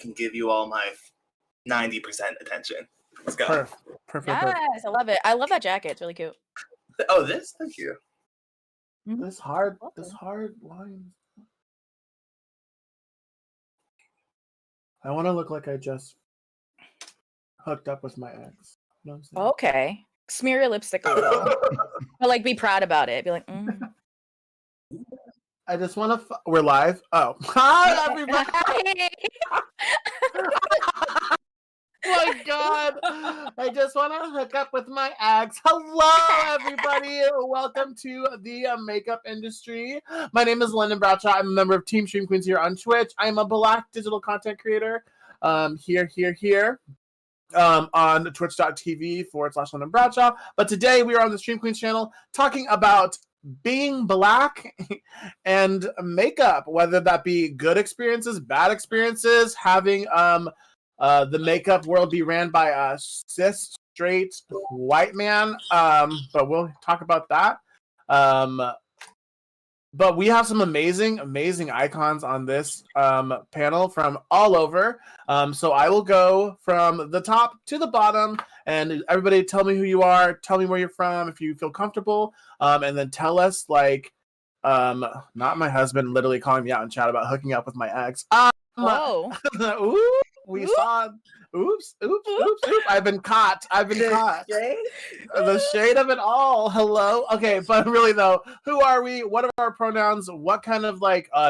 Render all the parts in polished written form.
can give you all my 90% attention. Let's go. Perfect. Yes, I love it. I love that jacket. It's really cute. Oh, this? Thank you. This hard line. I want to look like I just hooked up with my ex. You know what I'm saying? Okay. Smear your lipstick a little. But like be proud about it. Be like, I just want to. We're live. Oh, hi everybody! Oh my god! I just want to hook up with my ex. Hello, everybody! Welcome to the makeup industry. My name is London Bradshaw. I'm a member of Team Stream Queens here on Twitch. I'm a Black digital content creator. Here. On twitch.tv/London Bradshaw. But today we are on the Stream Queens channel talking about being Black and makeup, whether that be good experiences, bad experiences, having the makeup world be ran by a cis straight white man. But we'll talk about that. But we have some amazing icons on this panel from all over. So I will go from the top to the bottom, and everybody tell me who you are, tell me where you're from, if you feel comfortable, and then tell us, like, not my husband literally calling me out in chat about hooking up with my ex. whoa. Ooh, we saw. Oops. I've been caught. The shade of it all. Hello. Okay, but really though, who are we? What are our pronouns? What kind of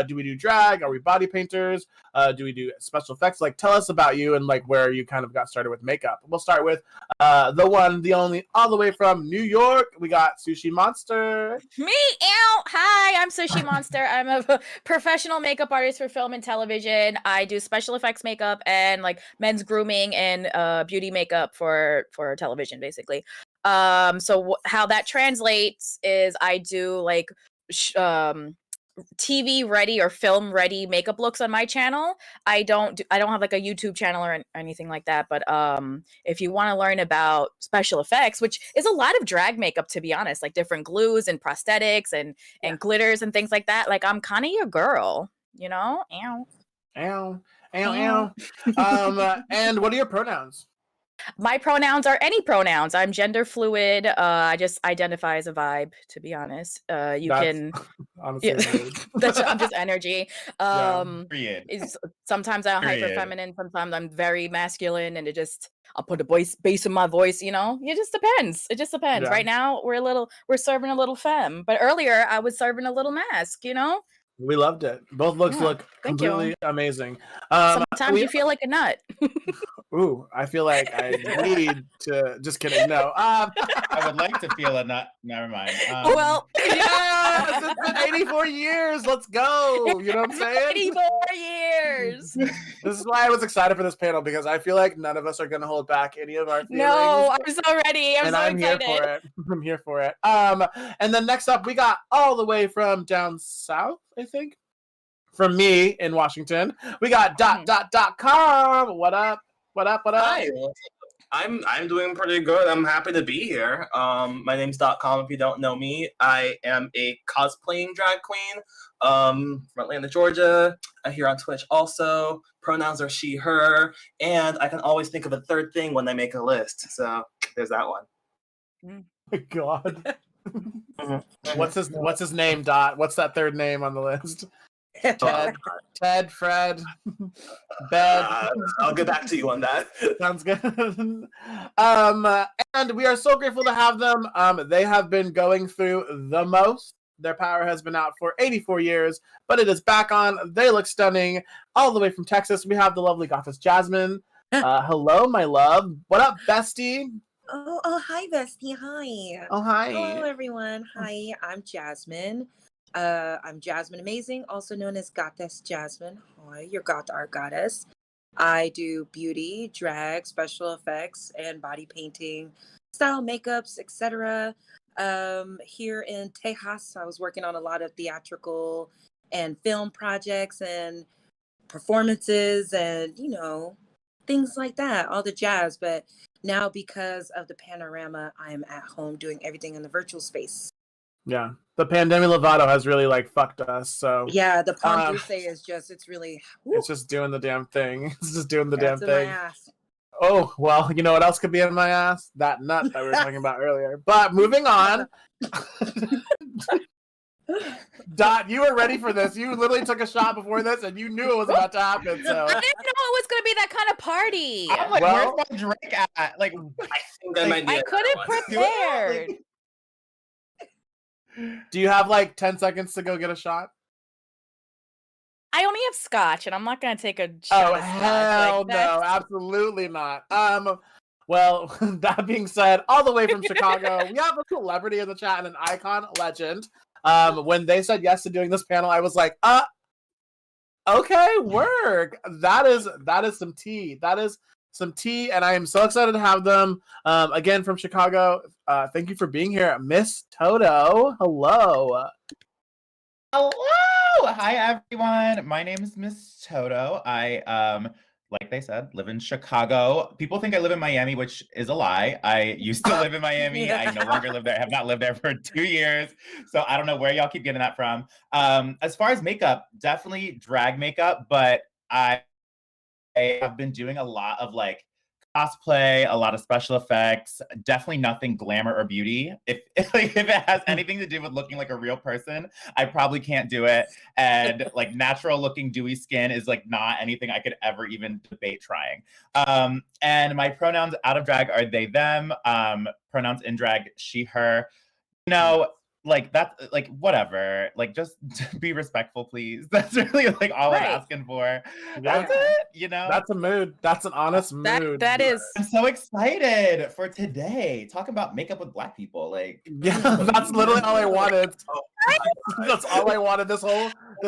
do we do drag? Are we body painters? Do we do special effects? Like, tell us about you and like where you kind of got started with makeup. We'll start with the one, the only, all the way from New York. We got Sushi Monster. Me, hi, I'm Sushi Monster. I'm a professional makeup artist for film and television. I do special effects makeup and like men's grooming and beauty makeup for television, basically. So how that translates is I do like TV ready or film ready makeup looks on my channel. I don't have like a YouTube channel or anything like that, but if you want to learn about special effects, which is a lot of drag makeup, to be honest, like different glues and prosthetics and glitters and things like that, like I'm kind of your girl, you know. Ow. And what are your pronouns? My pronouns are any pronouns. I'm gender fluid. I just identify as a vibe, to be honest. You can honestly I'm just energy. Sometimes I'm hyper feminine, sometimes I'm very masculine, and I'll put a bass in my voice, you know. It just depends. Yeah. Right now we're serving a little femme, but earlier I was serving a little mask, you know. We loved it. Both looks look completely amazing. Sometimes you feel like a nut. Ooh, I feel like I need to. Just kidding. No. I would like to feel a nut. Never mind. Well, yes, it's been 84 years. Let's go. You know what I'm saying? 84 years. This is why I was excited for this panel, because I feel like none of us are going to hold back any of our feelings. No, I'm so ready. I'm excited. I'm here for it. And then next up, we got all the way from down south, I think. From me in Washington, we got .com. What up? Hi. I'm doing pretty good. I'm happy to be here. My name's .com. If you don't know me, I am a cosplaying drag queen from Atlanta, Georgia. I'm here on Twitch also. Pronouns are she, her, and I can always think of a third thing when I make a list. So there's that one. Oh my God. What's his name? What's that third name on the list? Ted, Fred, Bed. I'll get back to you on that. Sounds good. And we are so grateful to have them. They have been going through the most. Their power has been out for 84 years, but it is back on. They look stunning. All the way from Texas, we have the lovely goddess Jasmine. Hello, my love. What up, bestie? Oh, hi, bestie. Hi. Oh, hi. Hello, everyone. Hi, I'm Jasmine. I'm Jasmine Amazing, also known as Goddess Jasmine. Hi, your God Art Goddess. I do beauty, drag, special effects, and body painting, style makeups, etc. Here in Tejas, I was working on a lot of theatrical and film projects and performances and, you know, things like that, all the jazz. But now, because of the panorama, I am at home doing everything in the virtual space. Yeah. The pandemic Lovato has really like fucked us. So Yeah, the Palm Um, Douce is just, it's really, it's just doing the damn thing. It's just doing the damn that's in my thing. ass. Oh, well, you know what else could be in my ass? That nut that we were talking about earlier. But moving on. Dot, you were ready for this. You literally took a shot before this and you knew it was about to happen. So I didn't know it was gonna be that kind of party. I'm like, Well- where's my drink at? Like, I think that might be I a couldn't better one. prepared. do you have like 10 seconds to go get a shot? I only have scotch, and I'm not gonna take a shot Oh of scotch. hell Like, no, that's- absolutely not. Well, that being said, all the way from Chicago, we have a celebrity in the chat and an icon, a legend. When they said yes to doing this panel, I was like, okay, work. That is some tea. That is some tea, and I am so excited to have them. Again from Chicago. Thank you for being here, Miss Toto. Hello. hello, hi everyone. My name is Miss Toto. I like they said, live in Chicago. People think I live in Miami, which is a lie. I used to live in Miami. I no longer live there. I have not lived there for 2 years. So I don't know where y'all keep getting that from. As far as makeup, definitely drag makeup, but I have been doing a lot of like cosplay, a lot of special effects, definitely nothing glamour or beauty. If it has anything to do with looking like a real person, I probably can't do it. And like natural looking dewy skin is like not anything I could ever even debate trying. And my pronouns out of drag are they, them. Pronouns in drag, she, her. You know, like that, like whatever. Like just be respectful, please. That's really like all Right. I'm asking for. Yeah. That's it, you know? That's a mood. That's an honest mood. that is. I'm so excited for today. Talk about makeup with Black people. Like, Yeah, that's literally all I wanted. Oh, That's all I wanted this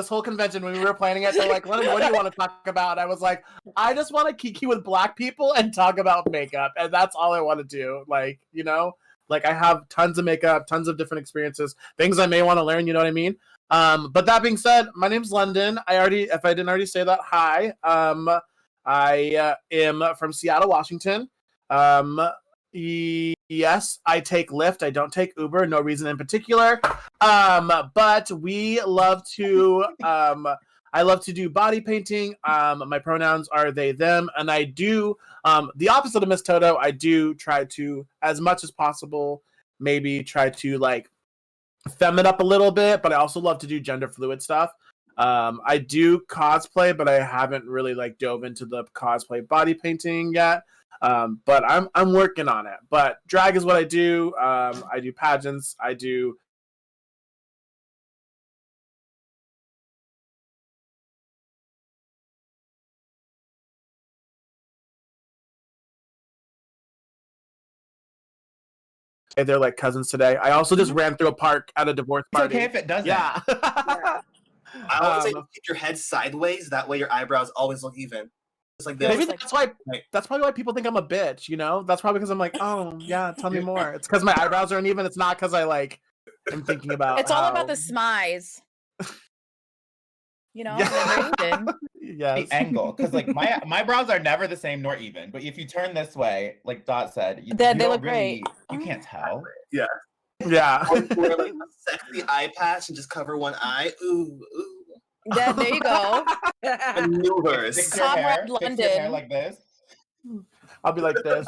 whole convention. When we were planning it, they're like, "Lennon, what do you want to talk about?" And I was like, "I just want to kiki with Black people and talk about makeup, and that's all I want to do." Like, you know, like I have tons of makeup, tons of different experiences, things I may want to learn. You know what I mean? But that being said, my name's London. If I didn't already say that, hi. I am from Seattle, Washington. Yes, I take Lyft. I don't take Uber. No reason in particular. But we love to. I love to do body painting. My pronouns are they, them, and I do the opposite of Miss Toto. I do try to, as much as possible, maybe try to like femme it up a little bit. But I also love to do gender fluid stuff. I do cosplay, but I haven't really like dove into the cosplay body painting yet. But I'm working on it. But drag is what I do. I do pageants. I do. They're like cousins today. I also just ran through a park at a divorce it's party. okay if it doesn't. Yeah. Yeah. I always say Um, keep your head sideways. That way your eyebrows always look even. Just like this. Maybe Like- that's why. Right. That's probably why people think I'm a bitch. You know, that's probably because I'm like, oh yeah, tell me more. It's because my eyebrows are uneven. It's not because I like am thinking about. It's all about how- the smize. You know, Yeah. they're even. Yes. The angle, because like my brows are never the same nor even. But if you turn this way, like Dot said, you, They you don't look really, great. You can't tell. Yeah. Wear like a sexy eye patch and just cover one eye. Ooh, ooh. There you go. Maneuvers. Fix your hair, Comrade fix your hair London. like this. I'll be like this.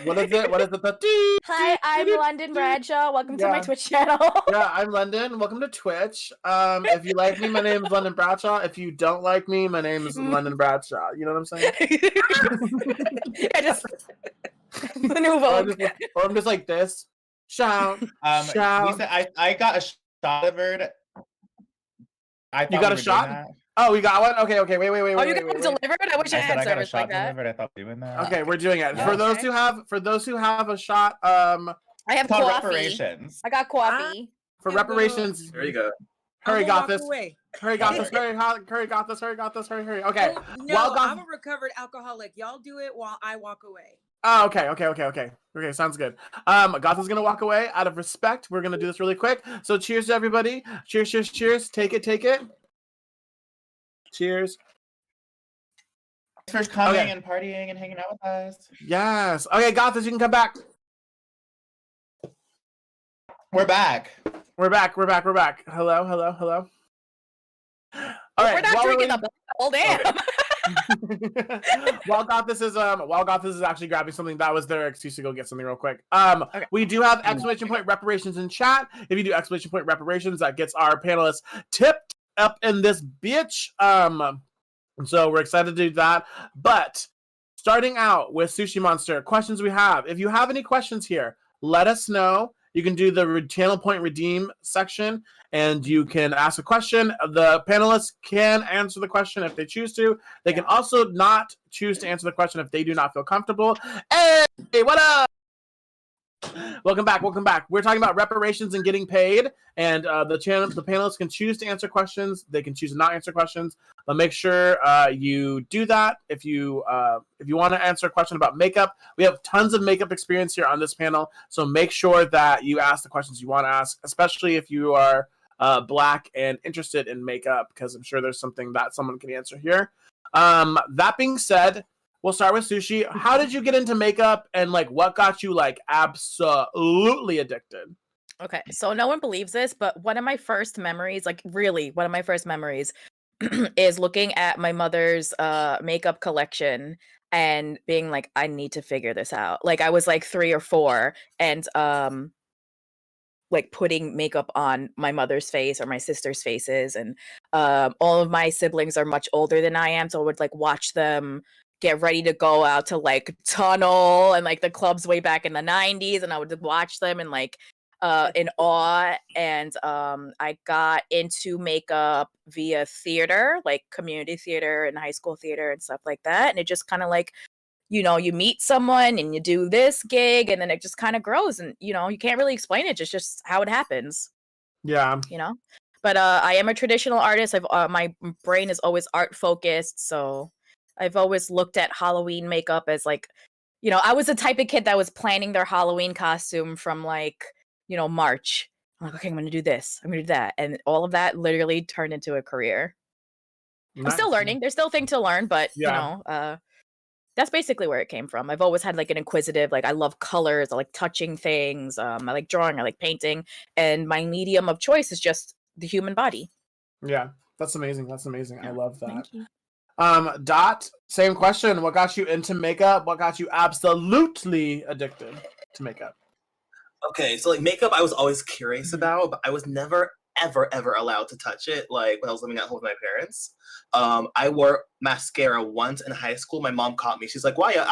What is it? What is it? Hi, I'm London Bradshaw. Welcome to my Yeah. Twitch channel. Yeah, I'm London. Welcome to Twitch. If you like me, my name is London Bradshaw. If you don't like me, my name is London Bradshaw. You know what I'm saying? I just the new Or Vogue. I'm just like this. Shout. Shout. Lisa, I got a shot delivered. I You thought got we a were shot? doing that. Oh, we got one? Okay, wait. Oh, you got it delivered? I wish I I had said I got a service shot like that. delivered. I thought we were doing that. Okay, we're doing it. Yeah. For those Okay. who have a shot, I have It's called coffee. reparations. I got coffee. for Yeah, well, reparations, There you go. Hurry, I'm gonna got walk this. away. Hurry, got this. Hurry, got this. Hurry. Okay. Oh, no, While Goth- I'm a recovered alcoholic. Y'all do it while I walk away. Oh, okay. Okay, sounds good. Goth is gonna walk away out of respect. We're gonna do this really quick. So cheers to everybody. Cheers. Take it. Cheers. Thanks for coming Okay. and partying and hanging out with us. Yes. Okay, Goth, you can come back. We're back. We're back. Hello. All We're right. not while drinking waiting- the whole damn. while Gothis is actually grabbing something, that was their excuse to go get something real quick. Okay. We do have exclamation point reparations in chat. If you do exclamation point reparations, that gets our panelists tipped up in this bitch. So we're excited to do that. But starting out with Sushi Monster, questions we have. If you have any questions here, let us know. You can do the channel point redeem section and you can ask a question. The panelists can answer the question if they choose to. They can also not choose to answer the question if they do not feel comfortable. Hey, what up? Welcome back. We're talking about reparations and getting paid, and the panelists can choose to answer questions. They can choose to not answer questions, but make sure you do that. If you want to answer a question about makeup, we have tons of makeup experience here on this panel, so make sure that you ask the questions you want to ask, especially if you are Black and interested in makeup, because I'm sure there's something that someone can answer here. That being said, we'll start with Sushi. How did you get into makeup, and like what got you like absolutely addicted? Okay, so no one believes this, but one of my first memories, like really one of my first memories, is looking at my mother's makeup collection and being like, I need to figure this out. Like I was like 3 or 4, and like putting makeup on my mother's face or my sister's faces, and all of my siblings are much older than I am, so I would like watch them get ready to go out to like Tunnel and like the clubs way back in the 90s, and I would watch them and like in awe. And I got into makeup via theater, like community theater and high school theater and stuff like that, and it just kind of like, you know, you meet someone and you do this gig and then it just kind of grows, and you know, you can't really explain it, just how it happens, Yeah. you know. But I am a traditional artist. I've my brain is always art focused, so I've always looked at Halloween makeup as like, you know, I was the type of kid that was planning their Halloween costume from like, you know, March. I'm like, okay, I'm gonna do this, I'm gonna do that, and all of that literally turned into a career. I'm still learning. There's still things to learn, but you know, that's basically where it came from. I've always had like an inquisitive, like I love colors, I like touching things, I like drawing, I like painting, and my medium of choice is just the human body. Yeah, that's amazing. I love that. Thank you. Dot, same question. What got you into makeup? What got you absolutely addicted to makeup? Okay, so like makeup, I was always curious about, but I was never ever allowed to touch it. Like when I was living at home with my parents, I wore mascara once in high school. My mom caught me. She's like, "Why your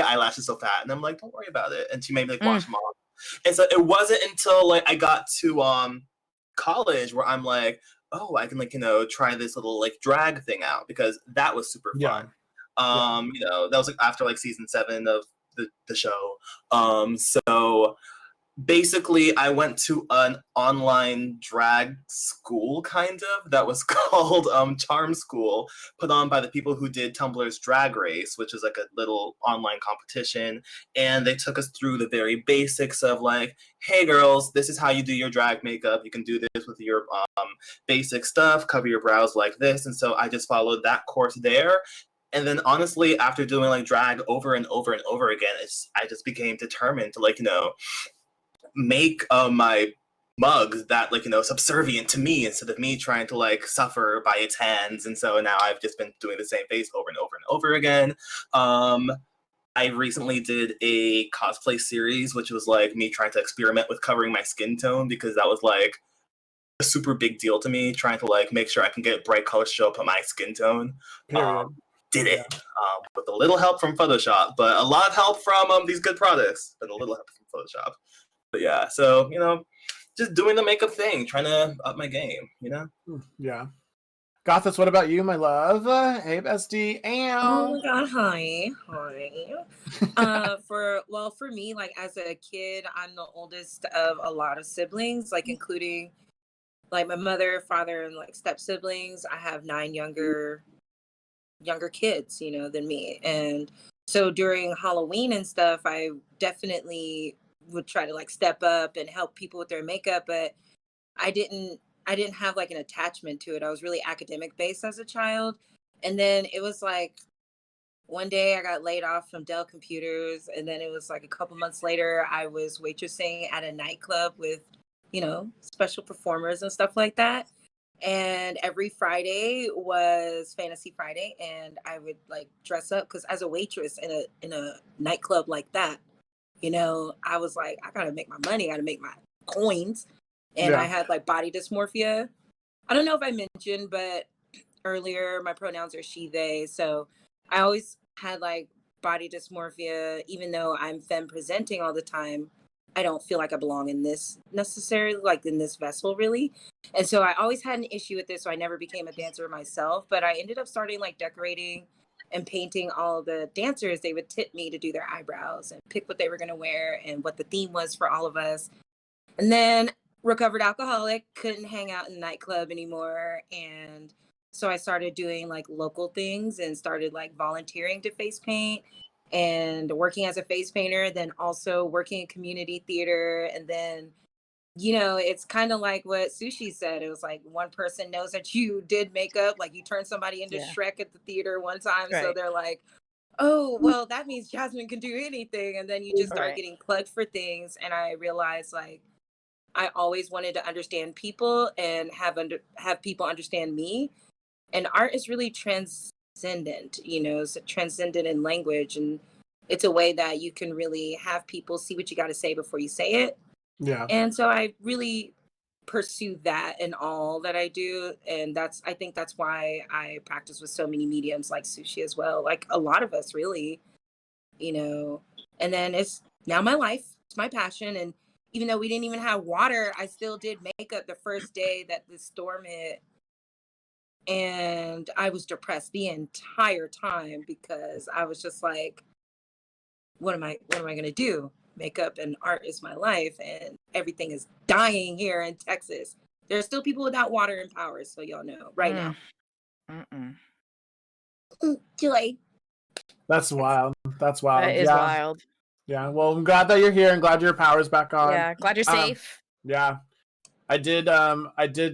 eyelashes so fat?" And I'm like, "Don't worry about it." And she made me like wash them off. And so it wasn't until like I got to college where I'm like, "Oh, I can like, you know, try this little like drag thing out," because that was super fun. You know, that was like after like season 7 of the show. So basically I went to an online drag school kind of that was called Charm School, put on by the people who did Tumblr's Drag Race, which is like a little online competition, and they took us through the very basics of like, hey girls, this is how you do your drag makeup, you can do this with your basic stuff, cover your brows like this. And so I just followed that course there. And then honestly, after doing like drag over and over and over again, I just became determined to like, you know, make my mugs that like, you know, subservient to me instead of me trying to like suffer by its hands. And so now I've just been doing the same face over and over and over again. I recently did a cosplay series, which was like me trying to experiment with covering my skin tone, because that was like a super big deal to me, trying to like make sure I can get bright colors show up on my skin tone. Did it with a little help from Photoshop, but a lot of help from these good products, and a little help from Photoshop. But yeah, so, you know, just doing the makeup thing, trying to up my game, you know? Yeah. Gothis, what about you, my love? Hey, bestie. Oh my god, hi. For me, like as a kid, I'm the oldest of a lot of siblings, like including like my mother, father, and like step siblings. I have 9 younger kids, you know, than me. And so during Halloween and stuff, I definitely would try to like step up and help people with their makeup, but I didn't have like an attachment to it. I was really academic based as a child. And then it was like one day I got laid off from Dell Computers, and then it was like a couple months later I was waitressing at a nightclub with special performers and stuff like that. And every Friday was Fantasy Friday, and I would like dress up because as a waitress in a nightclub like that, I was like, I gotta make my money, I gotta make my coins. And I had like body dysmorphia. I don't know if I mentioned, but earlier my pronouns are she, they. So I always had like body dysmorphia, even though I'm femme presenting all the time. I don't feel like I belong in this necessarily, like in this vessel really. And so I always had an issue with this. So I never became a dancer myself, but I ended up starting like decorating and painting all the dancers. They would tip me to do their eyebrows and pick what they were going to wear and what the theme was for all of us. And then recovered alcoholic, couldn't hang out in the nightclub anymore. And so I started doing like local things and started like volunteering to face paint and working as a face painter, then also working in community theater. And then, it's kind of like what Sushi said. It was like one person knows that you did makeup, like you turned somebody into Shrek at the theater one time. Right. So they're like, oh, well, that means Jasmine can do anything. And then you just start getting plugged for things. And I realized like, I always wanted to understand people and have people understand me. And art is really transcendent, it's transcendent in language. And it's a way that you can really have people see what you got to say before you say it. Yeah. And so I really pursue that in all that I do. And I think that's why I practice with so many mediums like Sushi as well. Like a lot of us really, and then it's now my life, it's my passion. And even though we didn't even have water, I still did makeup the first day that the storm hit. And I was depressed the entire time because I was just like, what am I going to do? Makeup and art is my life, and everything is dying here in Texas. There are still people without water and power, so y'all know right now. Joy. That's wild. That's wild. That is wild. Yeah. Well, I'm glad that you're here and glad your power's back on. Yeah. Glad you're safe. Yeah. I did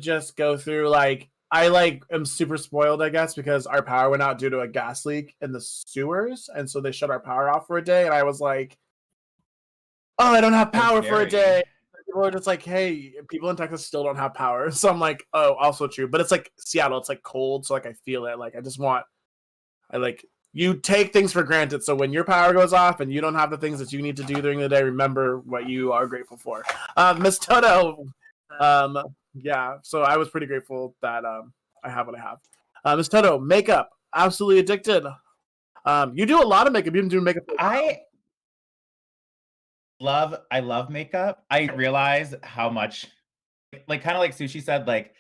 just go through like I am super spoiled, I guess, because our power went out due to a gas leak in the sewers, and so they shut our power off for a day, and I was like, oh, I don't have power for a day. People are just like, hey, people in Texas still don't have power. So I'm like, oh, also true. But it's like Seattle, it's like cold, so like I feel it. Like you take things for granted. So when your power goes off and you don't have the things that you need to do during the day, remember what you are grateful for. Miss Toto, yeah, so I was pretty grateful that I have what I have. Miss Toto, makeup, absolutely addicted. You do a lot of makeup. You've been doing makeup. I love makeup. I realize how much, like kind of like Sushi said, like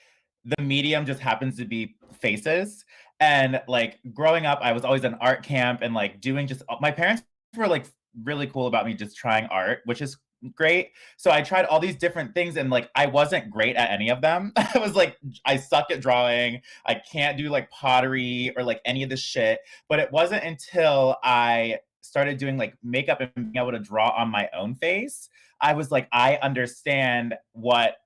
the medium just happens to be faces. And like growing up, I was always in art camp and like doing my parents were like really cool about me just trying art, which is great. So I tried all these different things and like I wasn't great at any of them. I was like, I suck at drawing. I can't do like pottery or like any of this shit. But it wasn't until I started doing like makeup and being able to draw on my own face, I was like, I understand what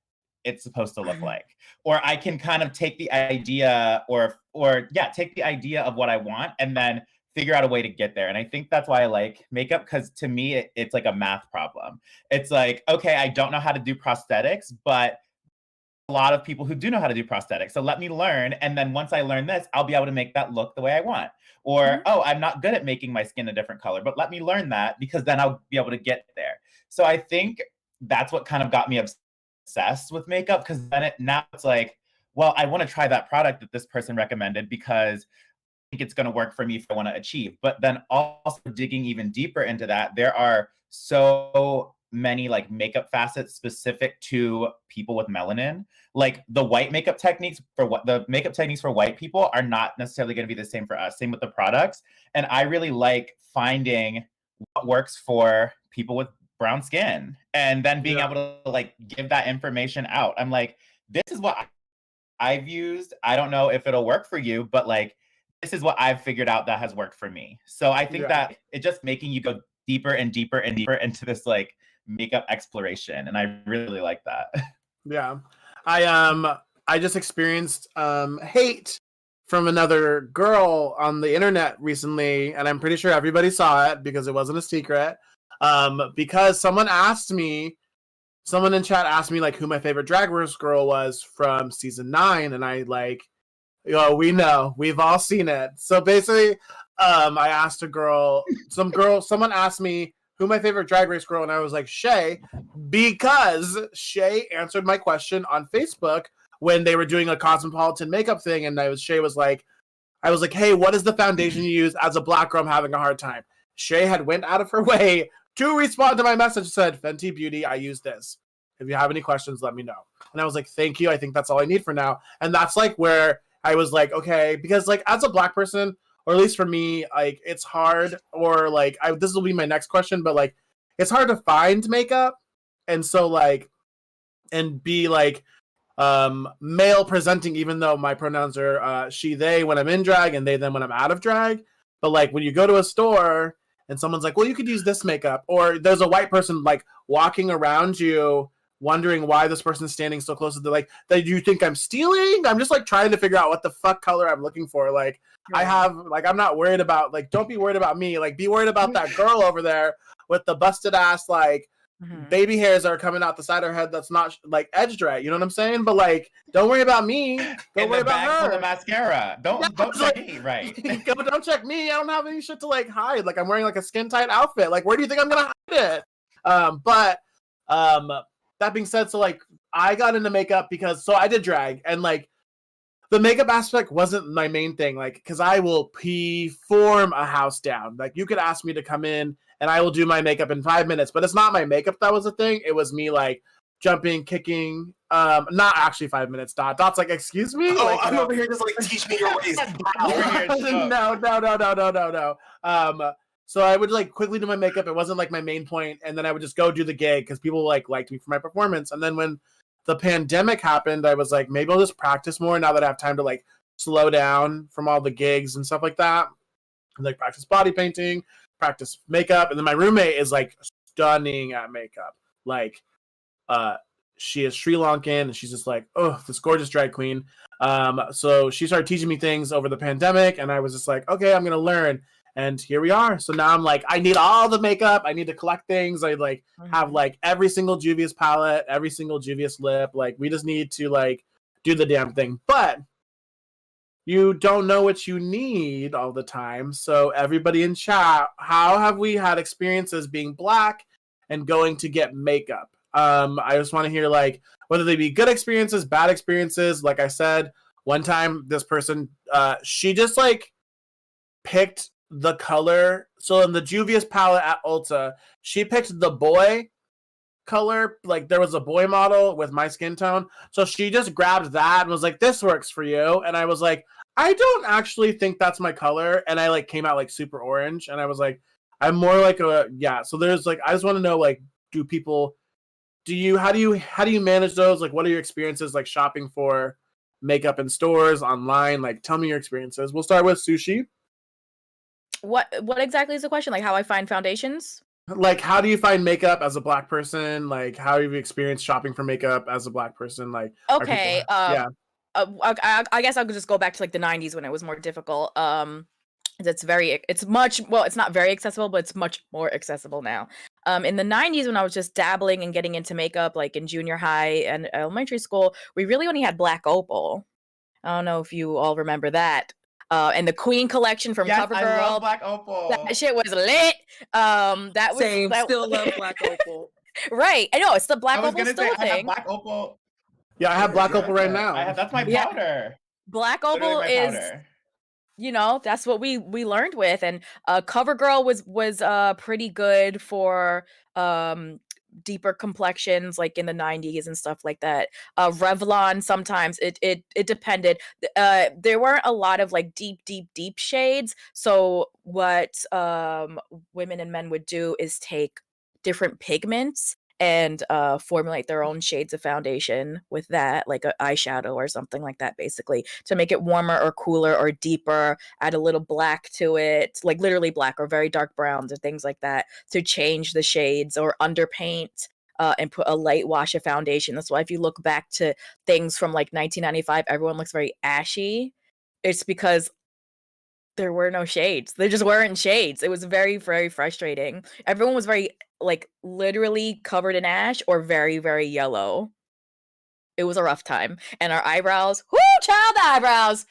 it's supposed to look like. Or I can kind of take the idea take the idea of what I want and then figure out a way to get there. And I think that's why I like makeup, because to me, it's like a math problem. It's like, okay, I don't know how to do prosthetics, but a lot of people who do know how to do prosthetics. So let me learn. And then once I learn this, I'll be able to make that look the way I want. Or, oh, I'm not good at making my skin a different color, but let me learn that because then I'll be able to get there. So I think that's what kind of got me obsessed with makeup, because then now it's like, well, I want to try that product that this person recommended because I think it's going to work for me if I want to achieve. But then also digging even deeper into that, there are so many like makeup facets specific to people with melanin. Like the white makeup techniques for white people are not necessarily going to be the same for us. Same with the products. And I really like finding what works for people with brown skin and then being able to like give that information out. I'm like, this is what I've used. I don't know if it'll work for you, but like, this is what I've figured out that has worked for me. So I think that it's just making you go deeper and deeper and deeper into this like makeup exploration. And I really like that. Yeah. I just experienced hate from another girl on the internet recently, and I'm pretty sure everybody saw it because it wasn't a secret. Because someone asked me someone in chat asked me like who my favorite Drag Race girl was from season 9, and I like, we know, we've all seen it. So basically, I asked someone asked me who my favorite Drag Race girl, and I was like Shay, because Shay answered my question on Facebook when they were doing a cosmopolitan makeup thing, and Shay was like, I was like, hey, what is the foundation you use as a black girl? I'm having a hard time. Shay had went out of her way to respond to my message, said, Fenty Beauty, I use this. If you have any questions, let me know. And I was like, thank you. I think that's all I need for now. And that's like where I was like, okay, because like as a black person, or at least for me, like it's hard, or like this will be my next question, but like it's hard to find makeup. And so like, and be like, male presenting, even though my pronouns are she, they when I'm in drag, and they, them when I'm out of drag. But like when you go to a store and someone's like, well, you could use this makeup, or there's a white person like walking around you wondering why this person's standing so close to the, like, that you think I'm stealing. I'm just like trying to figure out what the fuck color I'm looking for. Like I have, like, I'm not worried about, like, don't be worried about me, like be worried about that girl over there with the busted ass, like, baby hairs are coming out the side of her head that's not like edged right. You know what I'm saying? But like, don't worry about me. Don't worry about her. Full of mascara. Don't check me, right? Don't check me. I don't have any shit to like hide. Like I'm wearing like a skin tight outfit. Like where do you think I'm gonna hide it? But that being said, so like I got into makeup because I did drag, and like the makeup aspect wasn't my main thing. Like, because I will perform a house down. Like you could ask me to come in and I will do my makeup in 5 minutes, but it's not my makeup that was the thing. It was me like jumping, kicking, not actually 5 minutes. Dot's like, excuse me? Oh, like, I'm over here just like, teach me your ways. No. So I would like quickly do my makeup. It wasn't like my main point, and then I would just go do the gig because people like liked me for my performance. And then when the pandemic happened, I was like, maybe I'll just practice more now that I have time to like slow down from all the gigs and stuff like that. And like practice body painting, practice makeup. And then my roommate is like stunning at makeup. Like she is Sri Lankan, and she's just like, oh, this gorgeous drag queen. So she started teaching me things over the pandemic, and I was just like, okay, I'm gonna learn. And here we are. So now I'm like, I need all the makeup. I need to collect things. I like have like every single Juvia's palette, every single Juvia's lip. Like we just need to like do the damn thing. But you don't know what you need all the time. So everybody in chat, how have we had experiences being black and going to get makeup? I just want to hear like whether they be good experiences, bad experiences. Like I said, one time this person, she just like picked the color. So in the Juvia's palette at Ulta, she picked the boy color. Like there was a boy model with my skin tone. So she just grabbed that and was like, this works for you. And I was like, I don't actually think that's my color. And I like came out like super orange. And I was like, I'm more like so there's like, I just want to know, like, how do you manage those? Like, what are your experiences like shopping for makeup in stores, online? Like, tell me your experiences. We'll start with Sushi. What exactly is the question? Like how I find foundations? Like, how do you find makeup as a black person? Like, how have you experienced shopping for makeup as a black person? Like, okay, I guess I could just go back to like the 90s when it was more difficult. It's not very accessible, but it's much more accessible now. In the 90s, when I was just dabbling and getting into makeup, like in junior high and elementary school, we really only had Black Opal. I don't know if you all remember that. And the Queen collection from CoverGirl. I love Black Opal. That shit was lit. That was Same. Still love Black Opal. Right. I know it's the Black Opal still a I have thing. Black Opal. Yeah, I have Black Opal right now. That's my powder. Black Opal is powder. You know, that's what we learned with. And CoverGirl was pretty good for deeper complexions, like in the 90s and stuff like that. Revlon, sometimes it depended. There weren't a lot of like deep shades. So what women and men would do is take different pigments and formulate their own shades of foundation with that, like an eyeshadow or something like that, basically, to make it warmer or cooler or deeper, add a little black to it, like literally black or very dark browns or things like that, to change the shades, or underpaint and put a light wash of foundation. That's why if you look back to things from like 1995, everyone looks very ashy. It's because there were no shades. There just weren't shades. It was very, very frustrating. Everyone was very like literally covered in ash or very, very yellow. It was a rough time. And our eyebrows, whoo, child eyebrows.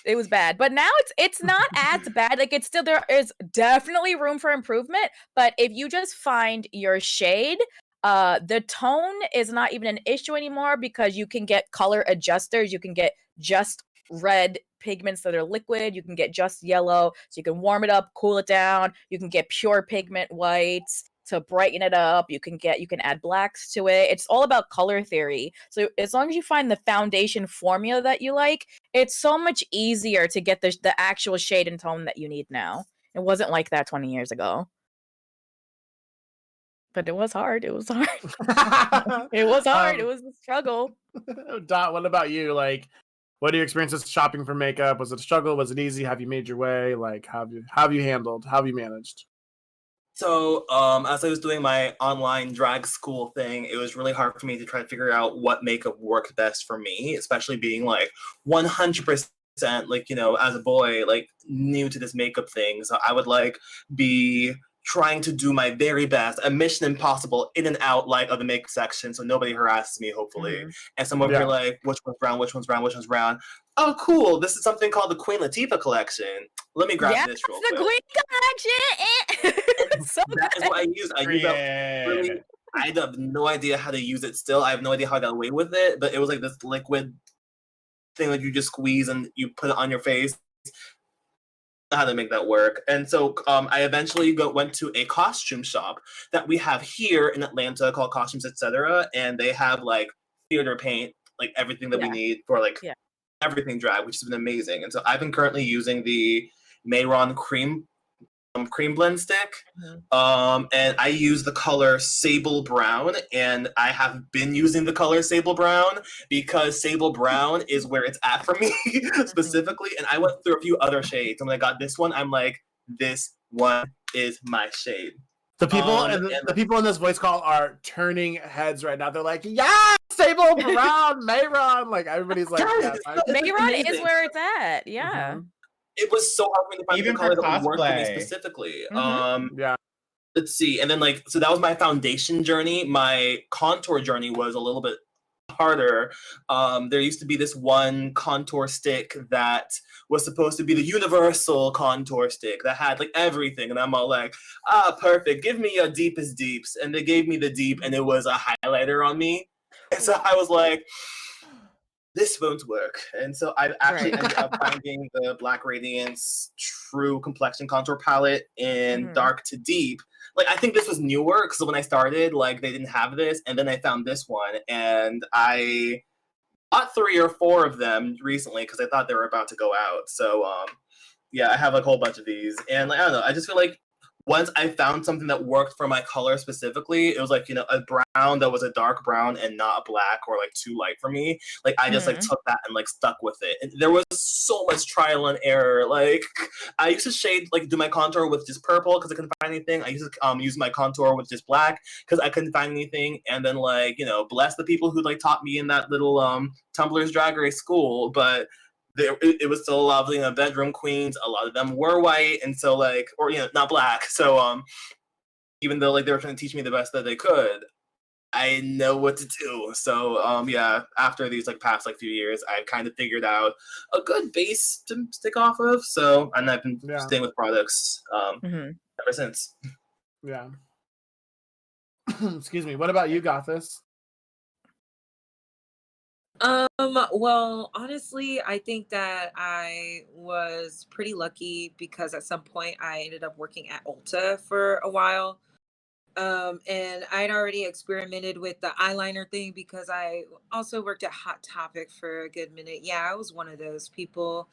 It was bad. But now it's not as bad. Like it's still, there is definitely room for improvement. But if you just find your shade, the tone is not even an issue anymore because you can get color adjusters. You can get just red pigments that are liquid. You can get just yellow. So you can warm it up, cool it down. You can get pure pigment whites to brighten it up. You can add blacks to it. It's all about color theory. So as long as you find the foundation formula that you like, it's so much easier to get the actual shade and tone that you need now. It wasn't like that 20 years ago. But it was hard. It was hard. It was hard. It was a struggle. Dot, what about you? Like, what are your experiences shopping for makeup? Was it a struggle? Was it easy? Have you made your way? Like, how have you handled? How have you managed? So, as I was doing my online drag school thing, it was really hard for me to try to figure out what makeup worked best for me, especially being like 100% like, as a boy, like new to this makeup thing. So I would like be trying to do my very best, a mission impossible in and out like of the makeup section so nobody harasses me, hopefully. Mhm. And some of you are like, which one's brown, which one's brown, which one's brown? Oh, cool. This is something called the Queen Latifah collection. Let me grab this real the quick. Queen collection. So That is what I use. I use that really. I have no idea how to use it still. I have no idea how I got away with it, but it was like this liquid thing that you just squeeze and you put it on your face. How to make that work. And so I eventually went to a costume shop that we have here in Atlanta called Costumes Etc. And they have like theater paint, like everything that we need for like everything drag, which has been amazing. And so I've been currently using the Mayron cream blend stick. And I use the color Sable Brown, and I have been using the color Sable Brown because Sable Brown is where it's at for me specifically. And I went through a few other shades, and when I got this one, I'm like, this one is my shade. The people the people in this voice call are turning heads right now. They're like, yeah, Sable Brown, Mayron. Like everybody's like, yes, Mayron is where it's at. Yeah. Mm-hmm. It was so hard for me to find Even the color for that would work for me cosplay. specifically. Yeah. Let's see. And then so that was my foundation journey. My contour journey was a little bit harder. There used to be this one contour stick that was supposed to be the universal contour stick that had like everything. And I'm all like, perfect. Give me your deepest deeps. And they gave me the deep and it was a highlighter on me. And so I was like, this won't work. And so I actually ended up finding the Black Radiance True Complexion Contour Palette in Dark to Deep. Like, I think this was newer because when I started, like, they didn't have this. And then I found this one. And I bought 3 or 4 of them recently because I thought they were about to go out. So, yeah, I have like a whole bunch of these. And, like, I don't know, I just feel like once I found something that worked for my color specifically, it was like, a brown that was a dark brown and not black or like too light for me. Like I just like took that and like stuck with it. And there was so much trial and error. Like I used to shade, like do my contour with just purple because I couldn't find anything. I used to use my contour with just black because I couldn't find anything. And then like, bless the people who like taught me in that little Tumblr's Drag Race school. But it was still lovely in the bedroom queens. A lot of them were white, and so like, or not black. So even though like they were trying to teach me the best that they could, I know what to do. So yeah, after these like past like few years, I've kind of figured out a good base to stick off of. So and I've been staying with products ever since. Yeah. Excuse me. What about you, Gothis? Well, honestly, I think that I was pretty lucky because at some point I ended up working at Ulta for a while. And I'd already experimented with the eyeliner thing because I also worked at Hot Topic for a good minute. Yeah, I was one of those people.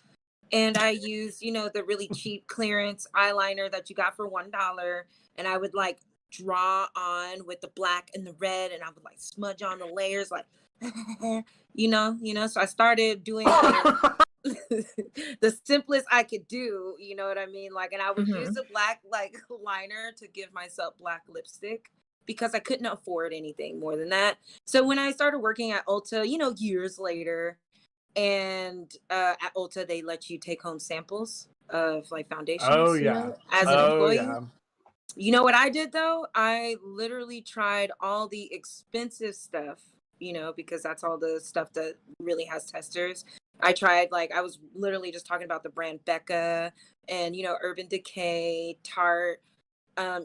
And I used, the really cheap clearance eyeliner that you got for $1. And I would like draw on with the black and the red, and I would like smudge on the layers like so I started doing the simplest I could do, you know what I mean? Like, and I would use a black like liner to give myself black lipstick because I couldn't afford anything more than that. So when I started working at Ulta, years later, and at Ulta they let you take home samples of like foundations, as an employee. You know what I did though? I literally tried all the expensive stuff, you know, because that's all the stuff that really has testers. I tried, like, I was literally just talking about the brand Becca and, you know, Urban Decay, Tarte,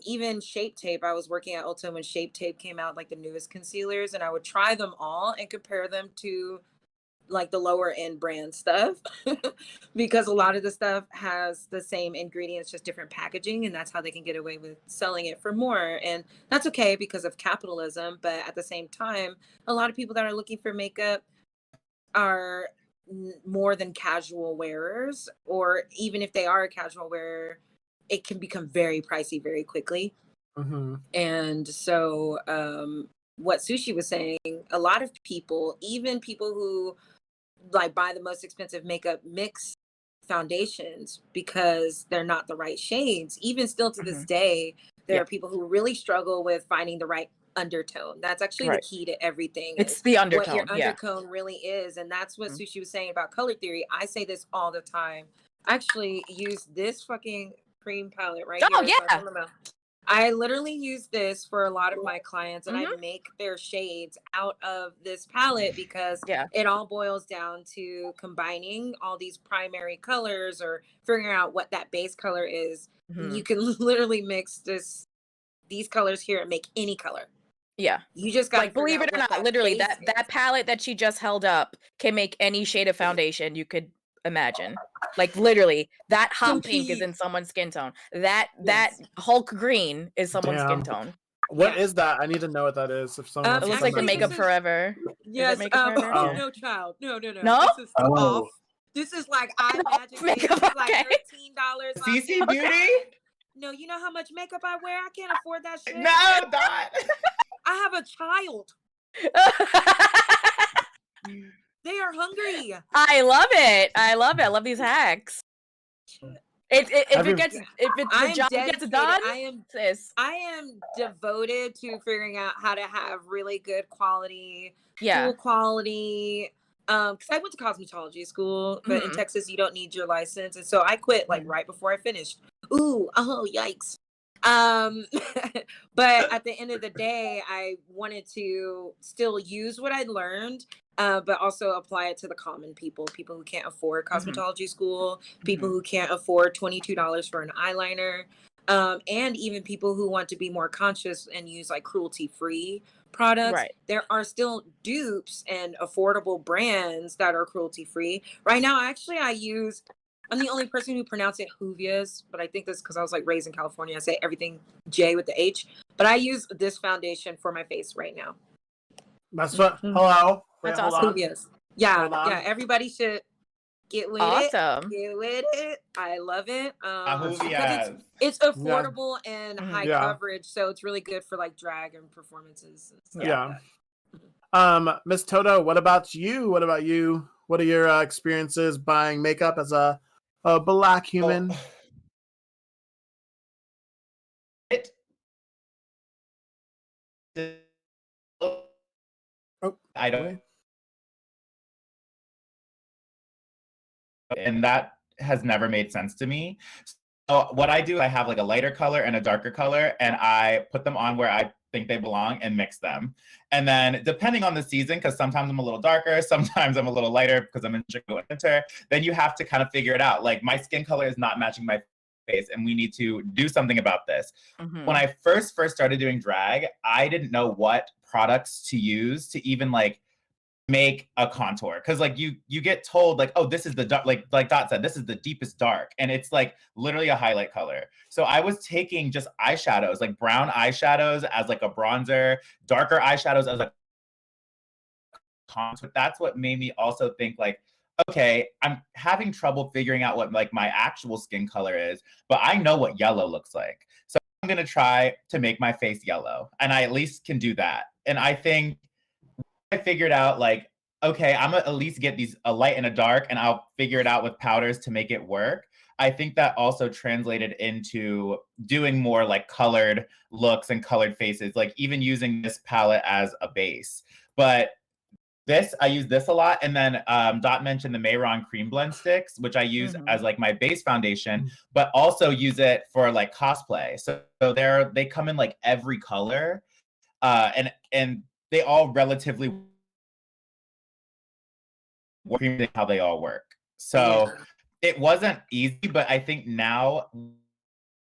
even Shape Tape. I was working at Ulta when Shape Tape came out, like the newest concealers, and I would try them all and compare them to like the lower end brand stuff because a lot of the stuff has the same ingredients, just different packaging, and that's how they can get away with selling it for more. And that's okay because of capitalism, but at the same time, a lot of people that are looking for makeup are more than casual wearers, or even if they are a casual wearer, it can become very pricey very quickly. Mm-hmm. And so what Sushi was saying, a lot of people, even people who like buy the most expensive makeup, mix foundations because they're not the right shades. Even still to this day, there are people who really struggle with finding the right undertone. That's actually the key to everything. It's the what your undertone. Yeah. undertone really is. And that's what Sushi was saying about color theory. I say this all the time. I actually use this fucking cream palette right Oh, here. yeah. I literally use this for a lot of my clients, and I Mhm. make their shades out of this palette because Yeah. it all boils down to combining all these primary colors or figuring out what that base color is. Mhm. You can literally mix these colors here and make any color. Yeah. You just got to Like, believe it or not, literally that palette that she just held up can make any shade of foundation you could imagine. Like, literally, that hot pink is in someone's skin tone. That Hulk green is someone's skin tone. What is that? I need to know what that is. If someone It looks like the Makeup Forever. Yes. Is it Makeup Forever? Oh Yeah. no, child. No. No? This is off. This is like eye magic makeup. This is like Okay. $13. on CC Amazon. Beauty? No, you know how much makeup I wear? I can't afford that shit. No, not. I have a child. They are hungry. I love it. I love these hacks. If the job gets done, I am devoted to figuring out how to have really good quality, yeah, full quality. Because I went to cosmetology school, but in Texas you don't need your license, and so I quit like right before I finished. Ooh, oh yikes. But at the end of the day, I wanted to still use what I'd learned, but also apply it to the common people who can't afford cosmetology school, people who can't afford $22 for an eyeliner, and even people who want to be more conscious and use like cruelty-free products. Right. There are still dupes and affordable brands that are cruelty-free. Right now, actually, I'm the only person who pronounce it Juvia's, but I think that's because I was like raised in California. I say everything J with the H, but I use this foundation for my face right now. That's what. Hello. That's awesome. Juvia's. Yeah. Everybody should get with it. Get with it. I love it. It's affordable and high coverage, so it's really good for like drag and performances. And yeah. Miss Toto, what about you? What are your experiences buying makeup as a Black human? I don't. And that has never made sense to me. So what I do, I have like a lighter color and a darker color, and I put them on where I think they belong and mix them. And then depending on the season, because sometimes I'm a little darker, sometimes I'm a little lighter because I'm in Chicago winter, then you have to kind of figure it out. Like my skin color is not matching my face and we need to do something about this. When I first started doing drag, I didn't know what products to use to even like make a contour, because like you get told like, oh, this is the dark, like Dot said, this is the deepest dark, and it's like literally a highlight color. So I was taking just eyeshadows, like brown eyeshadows as like a bronzer, darker eyeshadows as a contour. That's what made me also think like, okay, I'm having trouble figuring out what like my actual skin color is, but I know what yellow looks like. So I'm gonna try to make my face yellow, and I at least can do that. And I think I figured out like, okay, I'm gonna at least get a light and a dark, and I'll figure it out with powders to make it work. I think that also translated into doing more like colored looks and colored faces, like even using this palette as a base. But I use this a lot, and then Dot mentioned the Mayron cream blend sticks, which I use as like my base foundation, but also use it for like cosplay. So they come in like every color, and they all relatively work how they all work. So it wasn't easy, but I think now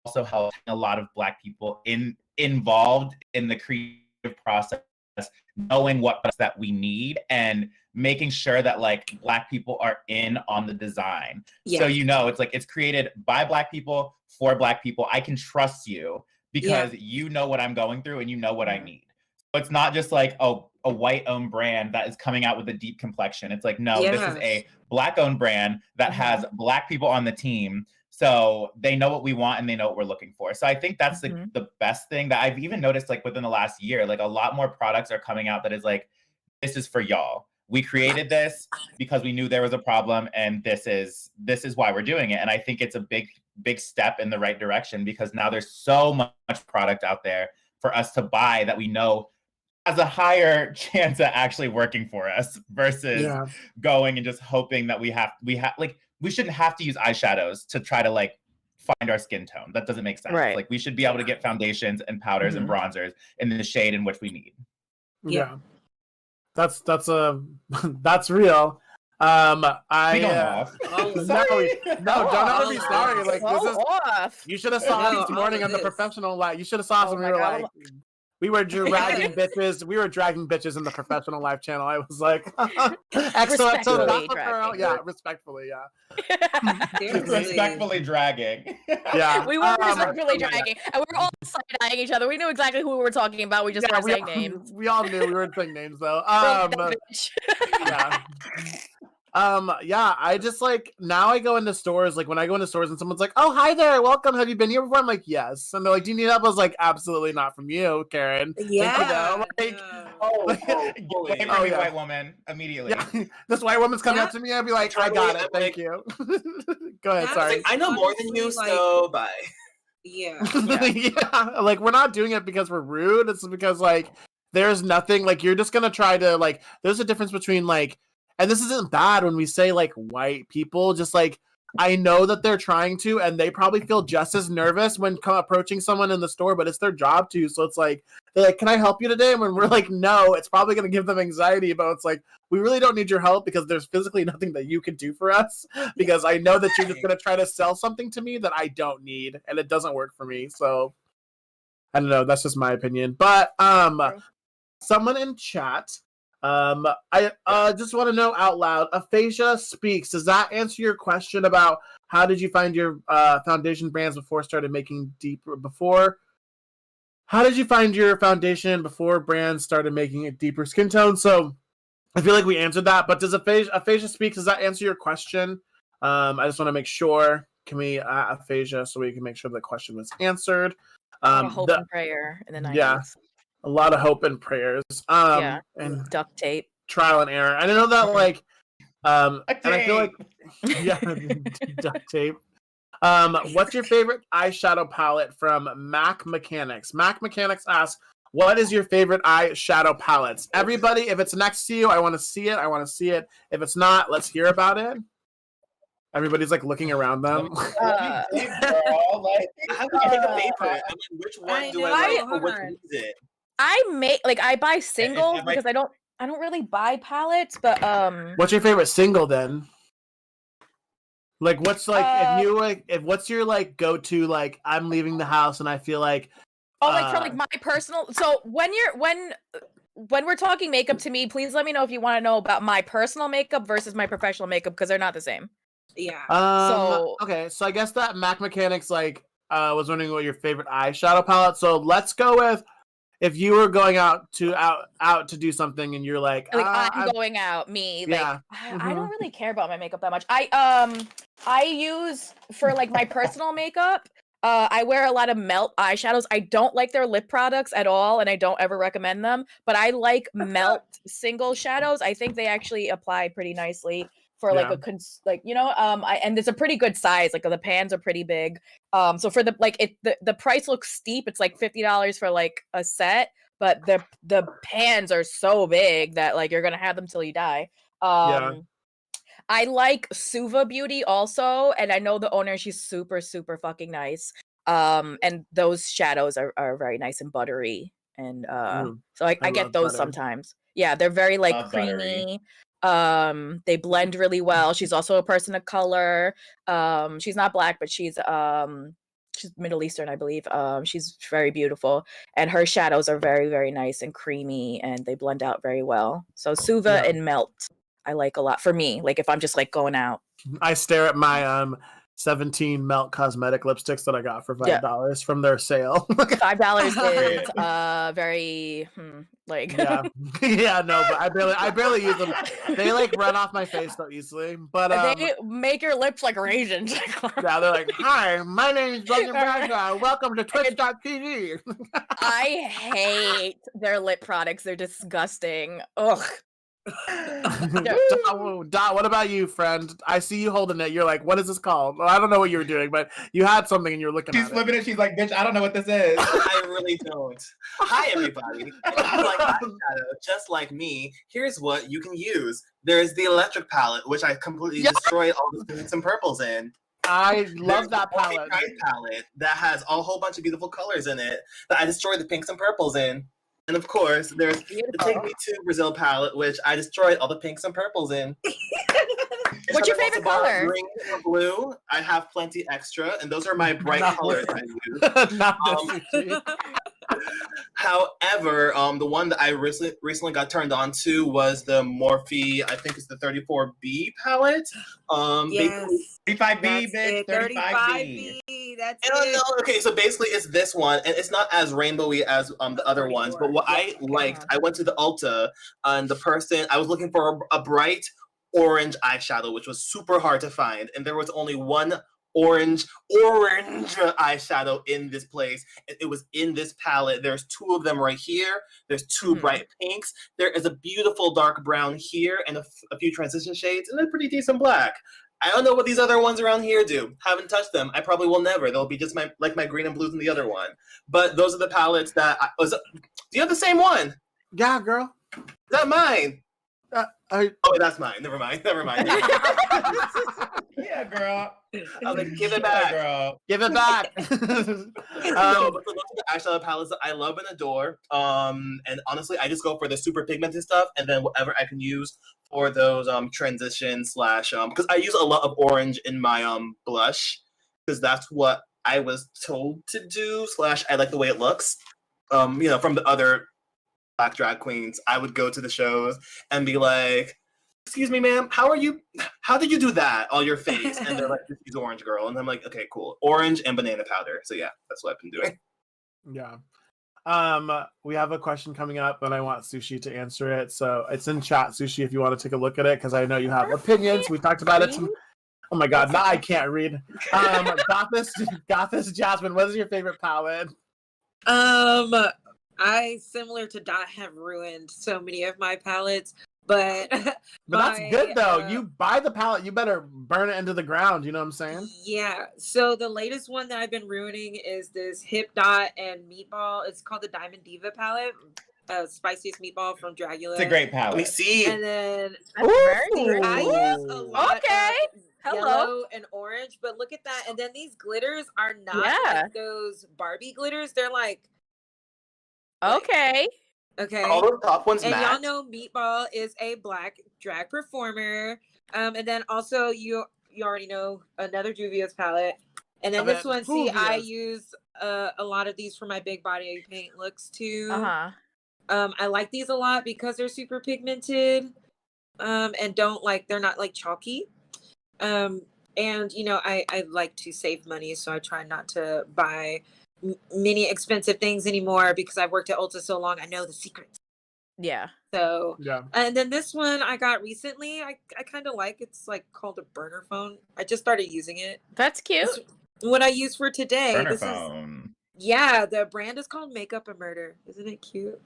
also helps a lot of Black people involved in the creative process, knowing what that we need and making sure that like Black people are in on the design. So it's like it's created by Black people for Black people. I can trust you because you know what I'm going through and you know what I need. So it's not just like a white owned brand that is coming out with a deep complexion. It's like, no, this is a Black owned brand that has Black people on the team. So they know what we want and they know what we're looking for. So I think that's the best thing that I've even noticed like within the last year, like a lot more products are coming out that is like, this is for y'all. We created this because we knew there was a problem and this is why we're doing it. And I think it's a big step in the right direction because now there's so much product out there for us to buy that we know has a higher chance at actually working for us versus going and just hoping that we have like we shouldn't have to use eyeshadows to try to like find our skin tone. That doesn't make sense. Like we should be able to get foundations and powders and bronzers in the shade in which we need. Yeah. That's that's real. We going off. No, don't ever be sorry. Like this is off. You should have saw us this morning on the professional life. You should have saw us when we were like we were dragging bitches. We were dragging bitches in the professional life channel. I was like, excellent. So girl. Yeah, respectfully, respectfully dragging. Yeah, we were respectfully dragging, and we were all side-eyeing each other. We knew exactly who we were talking about. We just weren't saying names. We all knew we weren't saying names though. I just like now I go into stores, like when I go into stores and someone's like, oh, hi there, welcome, have you been here before? I'm like, yes. And they're like, do you need help? I was like, absolutely not from you, Karen. White woman immediately. This white woman's coming up to me, I'd be like, I got it, thank you. Go ahead, sorry. I know more than you, so bye. Like we're not doing it because we're rude. It's because like there's nothing, like you're just gonna try to like there's a difference between like, and this isn't bad when we say like white people, just like I know that they're trying to, and they probably feel just as nervous when approaching someone in the store, but it's their job to. So it's like, they're like, can I help you today? And when we're like, no, it's probably going to give them anxiety, but it's like, we really don't need your help because there's physically nothing that you can do for us because I know that you're just going to try to sell something to me that I don't need and it doesn't work for me. So I don't know. That's just my opinion. But someone in chat, I just want to know out loud, Aphasia Speaks, does that answer your question about how did you find your foundation brands before started making how did you find your foundation before brands started making it deeper skin tone? So I feel like we answered that, but does Aphasia Speaks, does that answer your question? I just want to make sure, can we Aphasia so we can make sure the question was answered. Hope and prayer in the 90s. Yeah. A lot of hope and prayers. And duct tape. Trial and error. I know that like and I feel like duct tape. What's your favorite eyeshadow palette from Mac Mechanics? Mac Mechanics asks, what is your favorite eyeshadow palettes? Everybody, if it's next to you, I want to see it. If it's not, let's hear about it. Everybody's like looking around them. I would take a favorite. I mean, which one do I like or which one is it? I buy singles because I don't really buy palettes, but what's your favorite single then? Like what's like what's your like go to, like I'm leaving the house and I feel like for like my personal, so when we're talking makeup to me, please let me know if you want to know about my personal makeup versus my professional makeup because they're not the same. Okay, so I guess that Mac Mechanics like was wondering what your favorite eyeshadow palette. So let's go with if you were going out to do something and you're like I'm going out, me. Like I don't really care about my makeup that much. I use for like my personal makeup, I wear a lot of Melt eyeshadows. I don't like their lip products at all, and I don't ever recommend them, but I like Melt single shadows. I think they actually apply pretty nicely for like and it's a pretty good size. Like the pans are pretty big. So for the price looks steep. It's like $50 for like a set, but the pans are so big that like you're gonna have them till you die. I like Suva Beauty also, and I know the owner. She's super super fucking nice. And those shadows are very nice and buttery, and so I get love those butter. sometimes. Yeah, they're very like Love buttery. creamy. They blend really well. She's also a person of color. She's not black, but she's Middle Eastern, I believe. She's very beautiful, and her shadows are very very nice and creamy, and they blend out very well. So Suva and Melt I like a lot for me. Like if I'm just like going out. I stare at my 17 Melt cosmetic lipsticks that I got for $5 from their sale. $5 is very like yeah, no, but I barely use them. They like run off my face so easily. But they make your lips like raisins. yeah, they're like, "Hi, my name is Logan Bradshaw. Welcome to Twitch.tv." I hate their lip products. They're disgusting. Ugh. Dot, what about you, friend? I see you holding it. You're like, what is this called? Well, I don't know what you were doing, but you had something and you're looking She's at flipping it. She's like, bitch, I don't know what this is. I really don't. Hi, everybody. If you like eyeshadow, just like me, here's what you can use. There's the electric palette, which I completely destroyed all the pinks and purples in. I love There's that the palette. White palette that has a whole bunch of beautiful colors in it that I destroyed the pinks and purples in. And of course, there's the Take Me to Brazil palette, which I destroyed all the pinks and purples in. What's your favorite color? Green or blue. I have plenty extra, and those are my bright colors I use. Not this. However, the one that I recently got turned on to was the Morphe, I think it's the 34B palette. Yes. 35B, bitch. 35B. That's it. Okay, so basically it's this one, and it's not as rainbowy as the other ones. But what I liked, I went to the Ulta, and I was looking for a bright orange eyeshadow, which was super hard to find, and there was only one orange eyeshadow in this place. It was in this palette. There's two of them right here. There's two bright pinks. There is a beautiful dark brown here and a few transition shades and a pretty decent black. I don't know what these other ones around here do. Haven't touched them. I probably will never. They'll be just my green and blues in the other one. But those are the palettes that do you have the same one? Yeah, girl. Is that mine? Oh, that's mine. Never mind. Yeah, girl. I'll give it back. Girl. Give it back. But those are the eyeshadow palettes that I love and adore. And honestly, I just go for the super pigmented stuff, and then whatever I can use for those transition / because I use a lot of orange in my blush because that's what I was told to do / I like the way it looks. From the other Black drag queens, I would go to the shows and be like, "Excuse me, ma'am, how did you do that on your face?" And they're like, "She's orange, girl." And I'm like, "Okay, cool. Orange and banana powder." So yeah, that's what I've been doing. Yeah. We have a question coming up and I want Sushi to answer it. So it's in chat, Sushi, if you want to take a look at it, because I know you have opinions. We talked about it. Oh my god, now I can't read. Gothis Jasmine, what is your favorite palette? I, similar to Dot, have ruined so many of my palettes, but that's good though. You buy the palette, you better burn it into the ground. You know what I'm saying? Yeah. So the latest one that I've been ruining is this Hip Dot and Meatball. It's called the Diamond Diva palette. Spiciest Meatball from Dragula. It's a great palette. Let me see. And then I use a lot of yellow and orange, but look at that. And then these glitters are not like those Barbie glitters. They're like okay. All those top ones and match. y'all know Meatball is a Black drag performer. And then also you already know another Juvia's palette. And then this one, I use a lot of these for my big body paint looks too. I like these a lot because they're super pigmented. And they're not like chalky. And I like to save money, so I try not to buy many expensive things anymore because I've worked at Ulta so long. I know the secrets. Yeah. So and then this one I got recently. I kind of like. It's like called a burner phone. I just started using it. That's cute. This, what I use for today. Burner phone. The brand is called Makeup and Murder. Isn't it cute?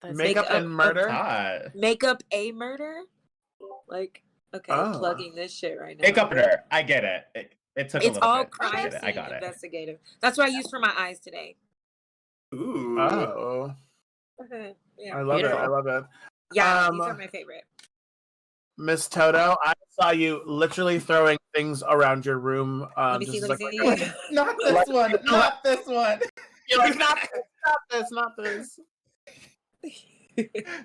That's Makeup and Murder. Makeup a Murder. Like plugging this shit right now. Makeup and Murder. I get it. It took a little all bit. crime I got investigative. That's what I used for my eyes today. Ooh. Oh. Yeah. I love Beautiful. it. I love it. Yeah, these are my favorite. Miss Toto, I saw you literally throwing things around your room. Let me just see. as Let a me quick- see. Not this one. Not this one. You're like, not this, not this.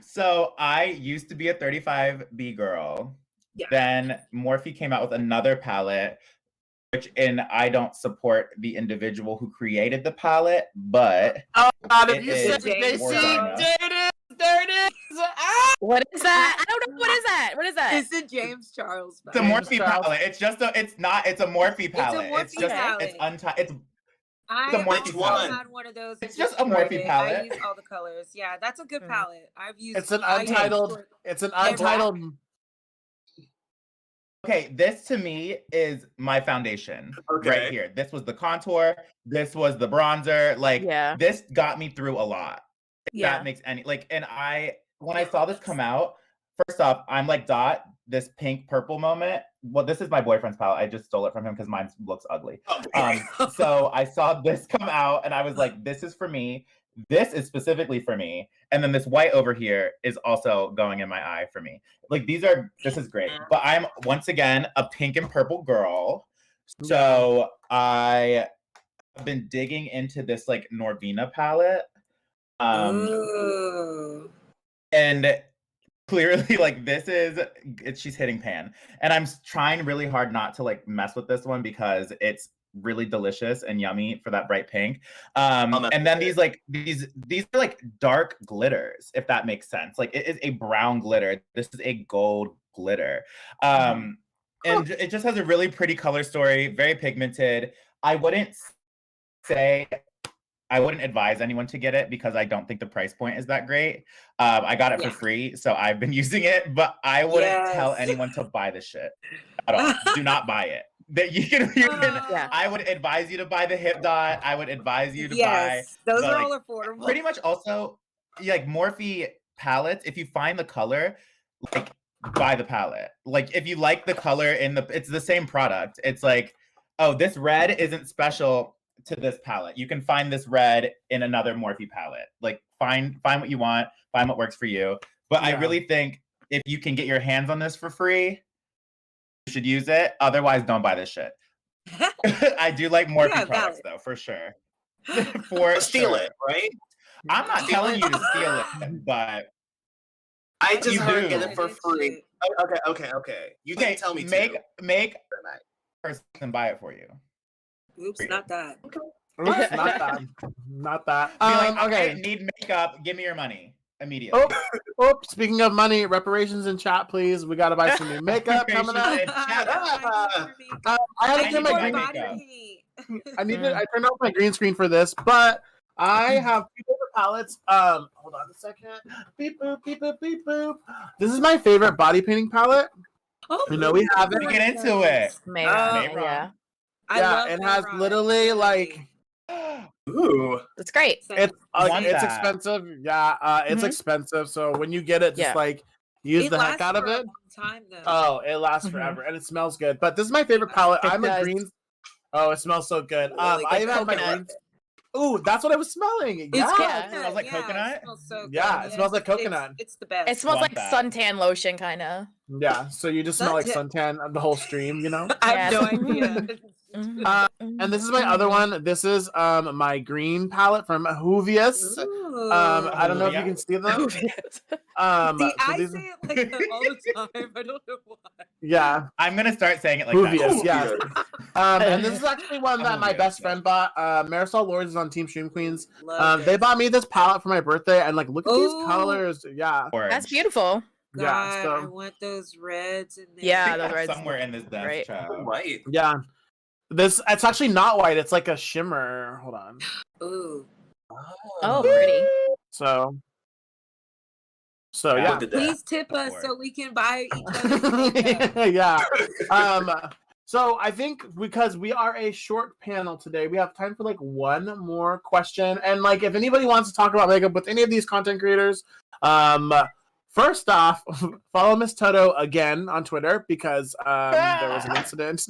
So I used to be a 35B girl. Yeah. Then Morphe came out with another palette, I don't support the individual who created the palette, but Oh God! If It you is said James JC, Morgana. there it is. Ah! What is that? I don't know. What is that? What is that? It's the James Charles. it's a James Morphe Charles. palette. It's just a. It's not. It's a Morphe palette. It's Morphe just. palette. It's untied. It's I the Morphe also palette. had one of those. It's and just a destroyed Morphe it. palette. I use all the colors. Yeah, that's a good palette. I've used. It's an I untitled. destroyed- It's an And untitled. okay. This to me is my foundation Okay. right here. This was the contour. This was the bronzer. Like Yeah. this got me through a lot. If Yeah. that makes any like. And when I saw this come out, first off, I'm like Dot. This pink purple moment. Well, this is my boyfriend's palette. I just stole it from him because mine looks ugly. Okay. So I saw this come out and I was like, this is for me. This is specifically for me. And then this white over here is also going in my eye for me. Like this is great. But I'm once again a pink and purple girl. So I have been digging into this like Norvina palette. Ooh. And clearly like she's hitting pan. And I'm trying really hard not to like mess with this one because it's really delicious and yummy for that bright pink. And then these are like dark glitters, if that makes sense. Like it is a brown glitter. This is a gold glitter. And it just has a really pretty color story, very pigmented. I wouldn't advise anyone to get it because I don't think the price point is that great. I got it for free, so I've been using it, but I wouldn't tell anyone to buy this shit at all. Do not buy it. That you can Yeah. I would advise you to buy the Hip Dot. I would advise you to buy those the, are like, all affordable. pretty much also like Morphe palettes. If you find the color, like buy the palette. Like if you like the color it's the same product. It's like, oh, this red isn't special to this palette. You can find this red in another Morphe palette. Like find what you want, find what works for you. But I really think if you can get your hands on this for free, you should use it. Otherwise, don't buy this shit. I do like Morphe products though, for sure. For Steal sure. it, right? I'm not telling you to steal it, but I just You heard do. get it for free. Okay. You didn't tell me to. make person buy it for you. Oops, not that. Oops, not that. Not that. Be like, Okay. I need makeup. Give me your money immediately. Oh, speaking of money, reparations in chat, please. We gotta buy some new makeup coming up. Reparations I had to I get need my my green. makeup. I turned off my green screen for this, but I have two favorite palettes. Hold on a second. Beep boop, beep boop, beep boop. This is my favorite body painting palette. Oh, You know we have it. We get into it. Maybe. Mayron. Yeah. Yeah, it has literally like Ooh. That's great. it's Want it's that. expensive. Yeah, it's Mhm. expensive. So when you get it, just Yeah. like use the heck out of it. Time though. Oh, it lasts forever and it smells good. But this is my favorite palette. It I'm a does. green. Oh, it smells so good. Really I good even have my coconut. green. Ooh, that's what I was smelling. It's Yeah. coconut, It smells like coconut? It smells so good. Yeah, it smells like coconut. It's the best. It smells Want like that. suntan lotion, kind of. Yeah, so you just smell like suntan of the whole stream, you know? I have no Yeah. idea. And this is my other one. This is my green palette from Juvia's. I don't know if you can see them. See, so I these- say it like that all the time. I don't know why. yeah, I'm gonna start saying it like Juvia's, that. yeah. And this is actually one that my best friend bought. Marisol Lords is on Team Stream Queens. Love They it. bought me this palette for my birthday, and like, look at these Ooh. colors. Yeah, That's beautiful. God, yeah. I So want those reds in there. Yeah, I those think reds. somewhere in this desk, Right. child. Right. yeah, it's actually not white. It's like a shimmer. Hold on. Ooh. Oh, pretty. So Yeah. yeah. Look at that. Please tip us For so we can buy each other's makeup. yeah. So I think because we are a short panel today, we have time for like one more question. And like, if anybody wants to talk about makeup with any of these content creators, first off, follow Miss Toto again on Twitter because there was an incident.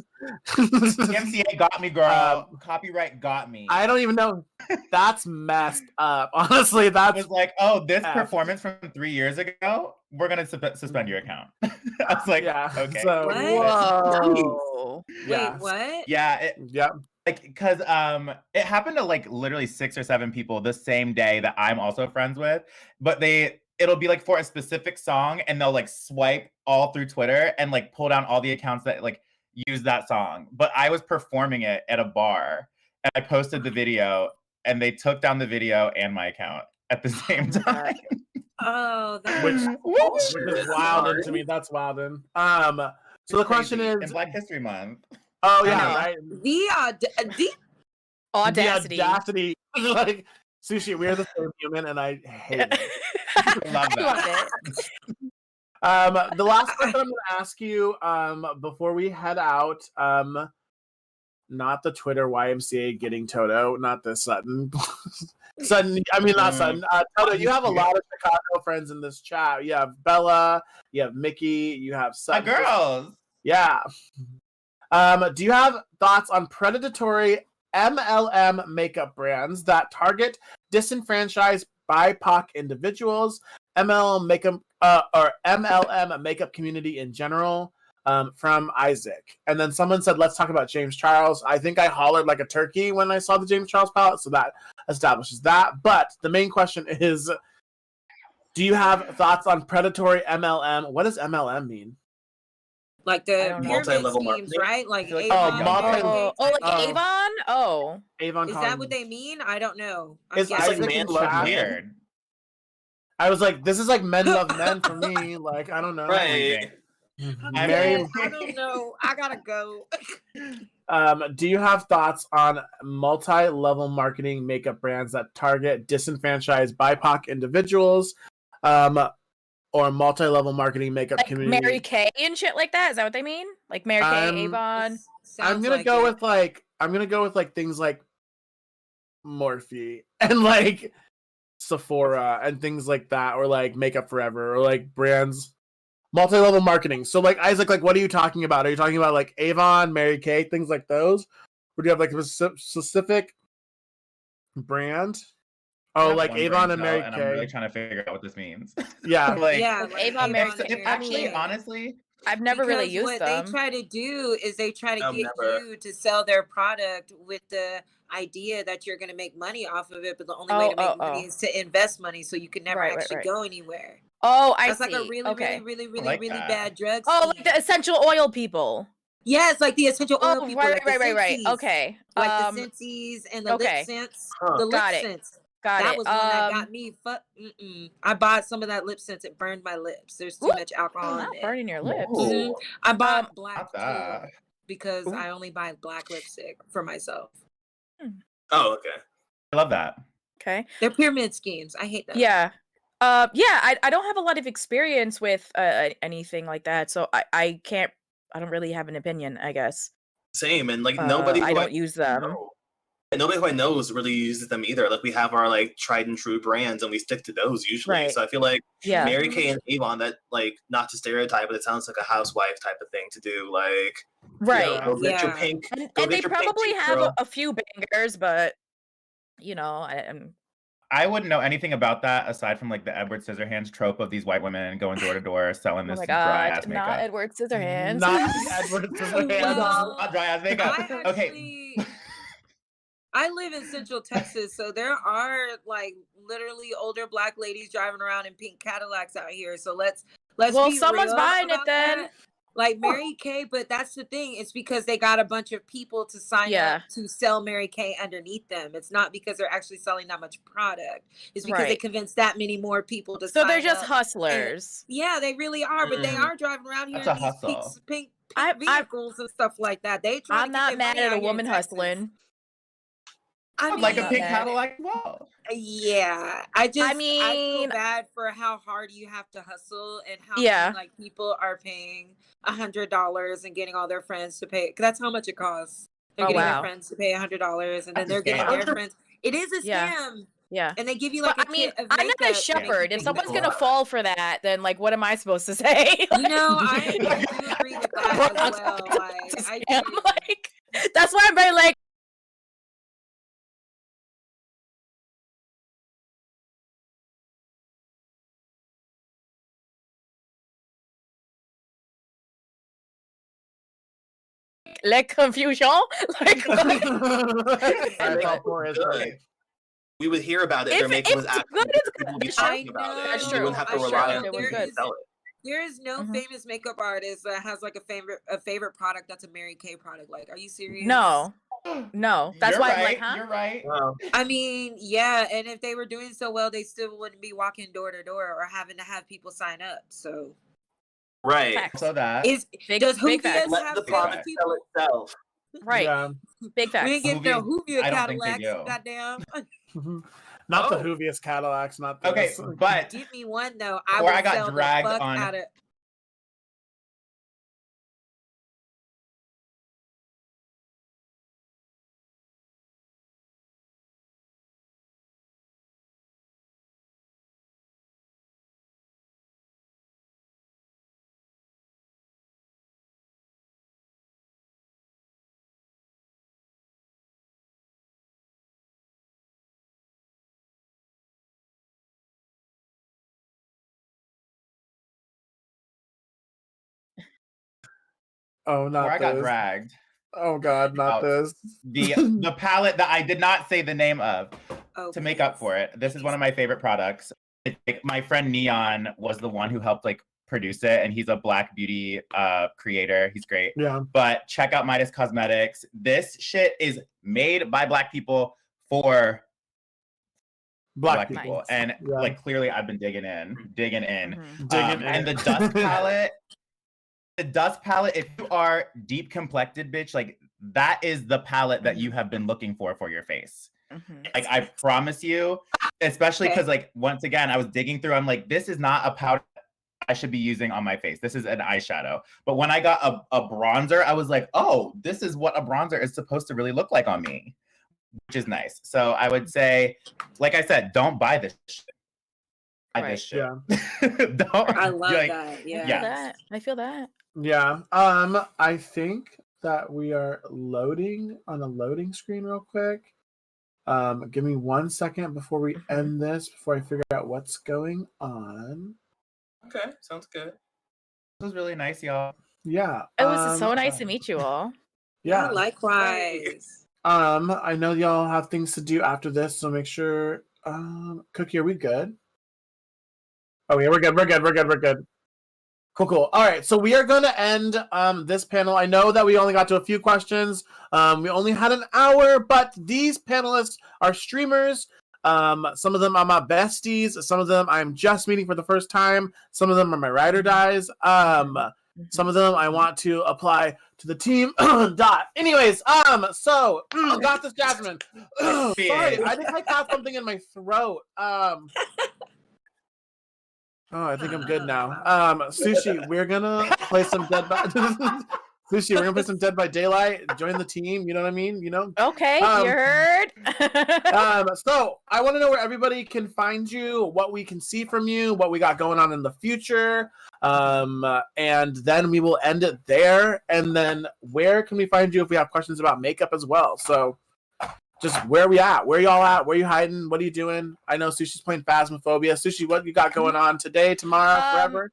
MCA got me, girl. Copyright got me. I don't even know. That's messed up. Honestly, I that's was like, oh, this F. performance from 3 years ago, we're gonna suspend your account. I was like, yeah. okay. So What? Whoa. yeah. Wait, what? Yeah, Yep. like because it happened to like literally 6 or 7 people the same day that I'm also friends with, but it'll be like for a specific song and they'll like swipe all through Twitter and like pull down all the accounts that like use that song. But I was performing it at a bar and I posted the video and they took down the video and my account at the same my God. time. Oh, that's Which Bullshit. is wild Sorry. to me. That's wild. So the question Crazy. is, in Black History Month. oh I yeah, know. right. the Audacity. The audacity. Like Sushi, we are the same human, and I hate it. I love I that. love it. The last question I'm going to ask you, before we head out, not the Twitter YMCA getting Toto, not the Sutton. Sutton, I mean not Sutton. Toto, you have a lot of Chicago friends in this chat. You have Bella, you have Mickey, you have My Sutton. girls. Yeah. Do you have thoughts on predatory MLM makeup brands that target disenfranchised BIPOC individuals, MLM makeup or MLM makeup community in general? From Isaac. And then someone said, let's talk about James Charles. I think I hollered like a turkey when I saw the James Charles palette, so that establishes that. But the main question is, do you have thoughts on predatory MLM? What does MLM mean? like I the don't know. pyramid Multi-level schemes, marketing? right? Like I feel like Avon. it's multi- Oh, like Oh. Avon? Oh. Avon Is Con- that what they mean? I don't know. I'm Is guessing. Isaac man in love chat? man. Weird. I was like, this is like men love men for me. Like, I don't know. Right. I'm Mary, I don't know. I gotta go. do you have thoughts on multi-level marketing makeup brands that target disenfranchised BIPOC individuals, or multi-level marketing makeup Like community? Mary Kay and shit like that? Is that what they mean? Like Mary Kay, Avon? I'm Sounds gonna like go it. with like things like Morphe and like Sephora and things like that, or like Makeup Forever, or like brands multi-level marketing. So like Isaac, like what are you talking about? Are you talking about like Avon, Mary Kay, things like those? Or do you have like a specific brand? I Oh, have like one Avon brain and cell, Mary and I'm really Kay. trying to figure out what this means. Yeah. like, Yeah, Like like Avon, Mary Avon and Kay. it Mary actually, Kay. honestly, I've never really Because used what them. they try to do is they try to I've get never. you to sell their product with the idea that you're going to make money off of it, but the only way to make money is to invest money, so you can never Right, right, actually right. go anywhere. Oh, I That's see. like a really, Okay. really like that. bad drug Oh, scheme. like the essential oil people. Yes, like the essential oil Oh, people, right, like the right. Scentsies. Okay. Like the Scentsies and the okay. lip scents. Huh. The lip Got it. scents. Got That it. was one that got me. I bought some of that lip scent. It burned my lips. There's too Ooh, much alcohol not in it. burning your lips. Ooh. I bought black not too that. because Ooh. I only buy black lipstick for myself. Oh, okay. I love that. Okay. They're pyramid schemes. I hate them. Yeah. Yeah, I don't have a lot of experience with anything like that, so I can't, I don't really have an opinion, I guess. Same, and like nobody. I who don't use them. know- and nobody who I know really uses them either. Like we have our like tried and true brands, and we stick to those usually. Right. So I feel like Yeah. Mary Kay and Avon, that like not to stereotype, but it sounds like a housewife type of thing to do. Like, Right. you know, go get your Yeah. pink. And go they get your pink probably cheek, have girl. a few bangers, but you know, I wouldn't know anything about that aside from like the Edward Scissorhands trope of these white women going door to door selling oh this my dry god, ass not makeup. Edward Scissorhands. Not the Edward Scissorhands. Well, Not dry ass makeup. I Okay. actually, I live in Central Texas, so there are like literally older black ladies driving around in pink Cadillacs out here. So let's Well, be someone's real buying it about then. that. Like Mary Kay, but that's the thing. It's because they got a bunch of people to sign Yeah. up to sell Mary Kay underneath them. It's not because they're actually selling that much product. It's because they Right. convinced that many more people to So sign they're just up. hustlers. Yeah, they really are, but they Mm. are driving around here That's in a these hustle. pink I- vehicles and stuff like that. They try I'm to get not their mad money at out a here in woman Texas. hustling. I Like a mean, pink mad. Cadillac. Whoa. yeah, I feel mean- bad for how hard you have to hustle and how Yeah. many, like people are paying $100 and getting all their friends to pay. 'Cause that's how much it costs. They're Oh, getting wow. their friends to pay $100, and then That's a they're getting scam. their friends. It is a Yeah. scam, Yeah. and they give you But like I a mean, kit of I'm makeup. not a to make you shepherd. If think someone's that- gonna fall for that, then like, what am I supposed to say? you know, I do agree with that as well. Like, It's a I scam. do. Like, that's why I'm very like, like le confusion. Like, That's all for is Good. right. We would hear about it. If- Their makeup if was it's actually good, it's people would be good. talking about it. That's You true. wouldn't have to That's rely true. on It was people good. to sell it. There is no Mhm. famous makeup artist that has like a favorite product that's a Mary Kay product. Like, are you serious? No, that's You're why right. I'm like, huh? You're right. Wow. I mean, yeah, and if they were doing so well, they still wouldn't be walking door to door or having to have people sign up. So, Right. Facts. So that Big, does big facts. Juvia's Let have the famous product sell people? itself. Right. Yeah. Big We facts. ain't getting no Movies, Juvia I don't think they Cadillacs. do. Goddamn. Not the Oh. Juvia's Cadillacs, not okay, this. but Give me one though. I Before would I got sell the dragged fuck on- out of. Oh, before not I got this. dragged, Oh God, not Oh, this. the palette that I did not say the name of Oh, to make up for it. This is one of my favorite products. Like, my friend Neon was the one who helped like produce it, and he's a Black beauty creator. He's great. Yeah. But check out Midas Cosmetics. This shit is made by Black people for Black Black people, Nice. and Yeah. like clearly I've been digging in. Mhm. Digging And in. the dust palette. The dust palette, if you are deep complected, bitch, like that is the palette that you have been looking for your face. Mhm. Like, I promise you, especially because like once again, I was digging through, I'm like, this is not a powder I should be using on my face. This is an eyeshadow. But when I got a bronzer, I was like, oh, this is what a bronzer is supposed to really look like on me, which is nice. So I would say, like I said, don't buy this shit. Buy Right. this shit. Yeah. Don't, I love like, that. I feel Yeah. that. I feel that. Yeah. I think that we are loading on a loading screen real quick. Give me 1 second before we Mhm. end this, before I figure out what's going on. Okay, sounds good. This was really nice, y'all. Yeah. It was so nice to meet you all. Yeah. Yeah. Likewise. I know y'all have things to do after this, so make sure. Cookie, are we good? Oh yeah, we're good. We're good. Cool. All right, so we are going to end this panel. I know that we only got to a few questions. We only had an hour, but these panelists are streamers. Some of them are my besties. Some of them I'm just meeting for the first time. Some of them are my ride or dies. Some of them I want to apply to the team. Anyways, so got this, Jasmine. Sorry, I think I caught something in my throat. Oh, I think I'm good now. Sushi, we're gonna play some Dead by Sushi, we're gonna play some Dead by Daylight. Join the team. You know what I mean? You know. Okay, you heard. So I want to know where everybody can find you, what we can see from you, what we got going on in the future, and then we will end it there. And then where can we find you if we have questions about makeup as well? So just where are we at? Where y'all at? Where you hiding? What are you doing? I know Sushi's playing Phasmophobia. Sushi, what you got going on today, tomorrow, forever?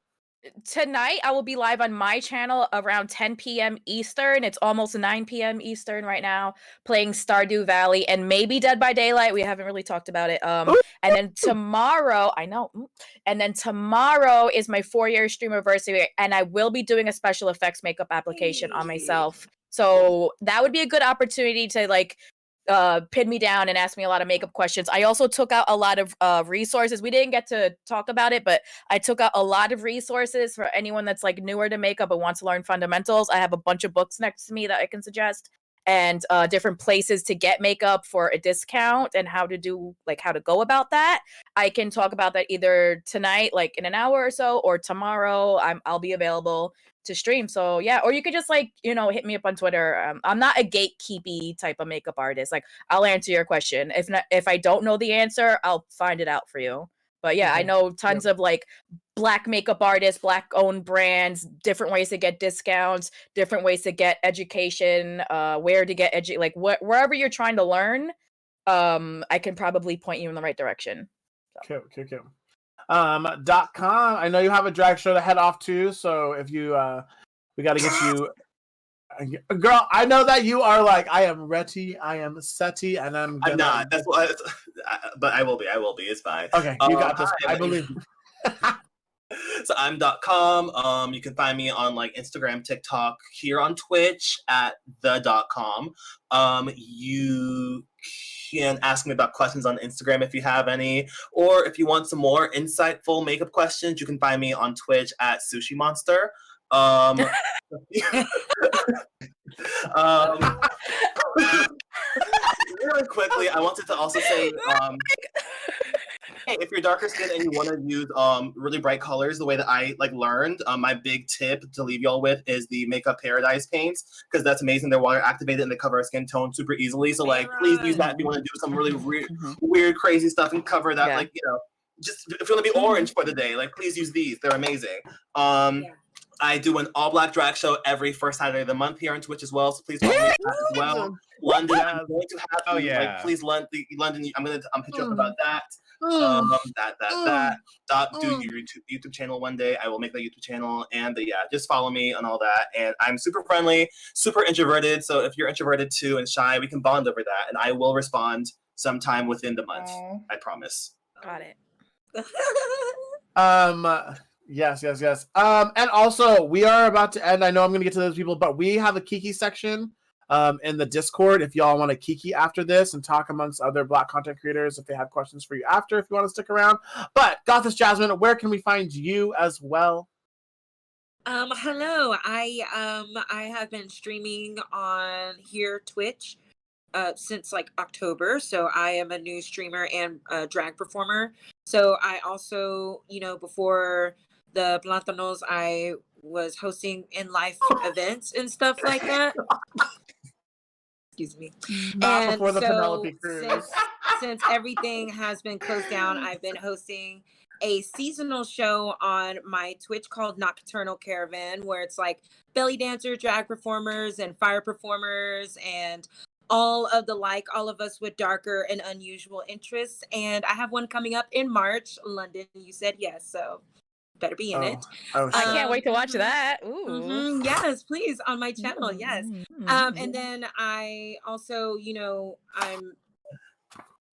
Tonight I will be live on my channel around 10 p.m. Eastern. It's almost 9 p.m. Eastern right now, playing Stardew Valley and maybe Dead by Daylight. We haven't really talked about it. And then tomorrow, and then tomorrow is my 4-year stream anniversary, and I will be doing a special effects makeup application on myself. So that would be a good opportunity to like pin me down and ask me a lot of makeup questions. I also took out a lot of resources. We didn't get to talk about it, but I took out a lot of resources for anyone that's like newer to makeup but wants to learn fundamentals. I have a bunch of books next to me that I can suggest, and different places to get makeup for a discount and how to go about that. I can talk about that either tonight, like in an hour or so, or tomorrow. I'll be available to stream. So yeah, or you could just like, hit me up on Twitter. I'm not a gatekeepy type of makeup artist. Like, I'll answer your question. If I don't know the answer, I'll find it out for you. But yeah, I know tons of like Black makeup artists, Black owned brands, different ways to get discounts, different ways to get education, where to get wherever you're trying to learn, I can probably point you in the right direction. Cool. .com. I know you have a drag show to head off to, so if you we got to get you Girl, I know that you are like, I am ready, I am setty, and I'm gonna... I'm not. That's what. But I will be. I will be. It's fine. Okay, you got this. Hi, I believe. So I'm .com. You can find me on like Instagram, TikTok, here on Twitch at the.com. You can ask me about questions on Instagram if you have any, or if you want some more insightful makeup questions, you can find me on Twitch at Sushi Monster. Um, really quickly, I wanted to also say, hey, if you're darker skinned and you want to use really bright colors, the way that I like learned, my big tip to leave y'all with is the Makeup Paradise paints, because that's amazing. They're water activated and they cover our skin tone super easily. So like, please use that if you want to do some really weird, crazy stuff and cover that. Like, you know, just if you want to be orange for the day, like please use these. They're amazing. I do an all black drag show every first Saturday of the month here on Twitch as well. So please follow me that as well. London, I'm going to have you. Like, please, London. I'm hit you up about that. Do your YouTube channel one day. I will make that YouTube channel, and just follow me on all that. And I'm super friendly, super introverted. So if you're introverted too and shy, we can bond over that, and I will respond sometime within the month. I promise. Got it. Yes. And also, we are about to end. I know I'm going to get to those people, but we have a Kiki section in the Discord if y'all want to Kiki after this and talk amongst other Black content creators if they have questions for you after, if you want to stick around. But Goddess Jasmine, where can we find you as well? Hello. I have been streaming on here Twitch since like October. So I am a new streamer and drag performer. So I also, before the Plantanos, I was hosting in-life events and stuff like that. Excuse me. Not before the Penelope Cruz. Since everything has been closed down, I've been hosting a seasonal show on my Twitch called Nocturnal Caravan, where it's like belly dancer, drag performers, and fire performers, and all of us with darker and unusual interests. And I have one coming up in March, London. You said yes, so better be in it. I can't wait to watch that. Ooh. Yes, please, on my channel. Yes. And then I also, I'm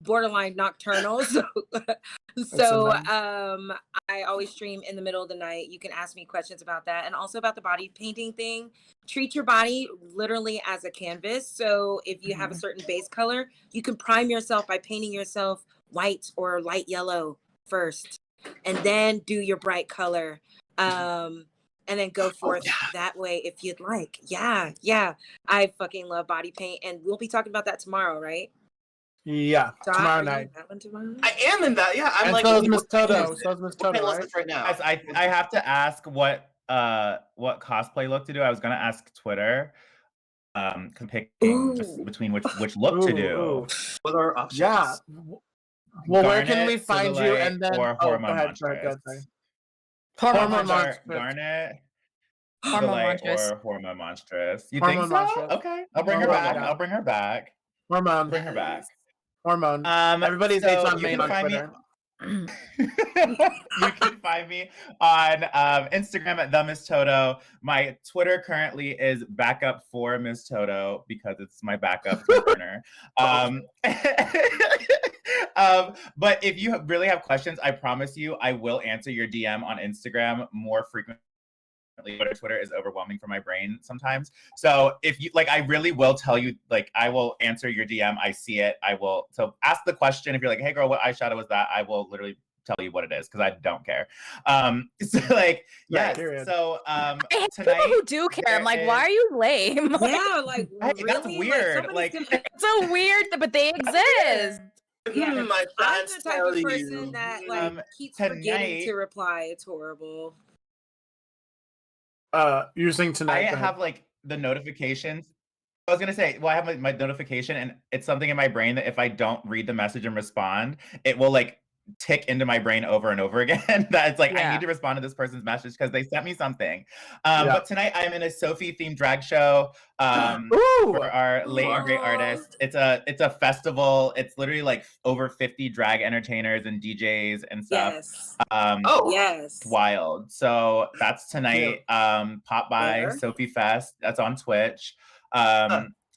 borderline nocturnal, so I always stream in the middle of the night. You can ask me questions about that, and also about the body painting thing. Treat your body literally as a canvas. So if you have a certain base color, you can prime yourself by painting yourself white or light yellow first, and then do your bright color, and then go forth that way if you'd like. Yeah, I fucking love body paint, and we'll be talking about that tomorrow, right? Yeah, tomorrow night. I am in that. Yeah, I'm and like. So is Miss Toto. Right now. Yes, I have to ask what cosplay look to do. I was gonna ask Twitter. Picking just between which look to do. What are options? Yeah. Well, where can we find you? And then Hormone Monstrous. Hormone Monstrous. Garnet. Hormone Monstrous. Or Hormone Monstrous. You Hormone think so? Monstrous. Okay. I'll bring her back. I'll bring her back. Hormone. Bring her back. Hormone. Everybody's on main on Twitter. You can find me on Instagram at the Miss Toto. My Twitter currently is backup for Miss Toto because it's my backup burner. But if you really have questions, I promise you I will answer your DM on Instagram more frequently. But Twitter is overwhelming for my brain sometimes. So if you I really will tell you, I will answer your DM. I see it. I will. So ask the question. If you're like, hey girl, what eyeshadow was that? I will literally tell you what it is because I don't care. Yes. So tonight, people who do care. I'm like, why are you lame? Yeah, hey, that's weird. It's so weird, but they exist. Yeah, my I'm the type of person that keeps forgetting to reply. It's horrible. You're saying tonight? I have the notifications. I was gonna say, well, I have my notification, and it's something in my brain that if I don't read the message and respond, it will tick into my brain over and over again that it's like I Yeah. need to respond to this person's message because they sent me something. Yeah. But tonight I'm in a Sophie themed drag show Ooh. for our late and great artists. It's a festival. It's literally like over 50 drag entertainers and DJs and stuff. Yes. Oh, Yes. It's wild. So that's tonight. Pop by Where? Sophie Fest. That's on Twitch.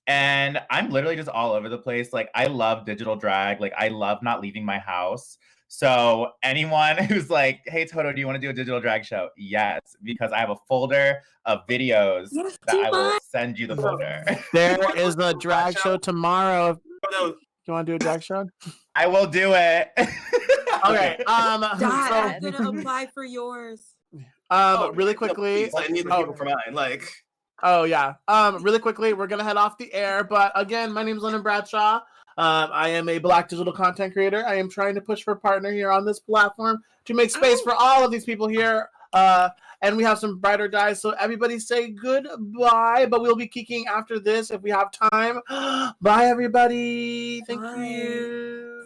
And I'm literally just all over the place. Like I love digital drag. Like I love not leaving my house. So anyone who's like, hey Toto, do you want to do a digital drag show? Yes, because I have a folder of videos Yes, that I will T-Bot. send you the folder. There is a drag show tomorrow. no. You want to do a drag show? I will do it. Okay. Dot, I'm So- gonna apply for yours. Really No, quickly. please, I need the people for mine. Like, Oh yeah. Really quickly, we're gonna head off the air. But again, my name is Lennon Bradshaw. I am a Black digital content creator. I am trying to push for a partner here on this platform to make space for all of these people here. And we have some brighter guys. So everybody say goodbye. But we'll be kicking after this if we have time. Bye, everybody. Thank Bye. you.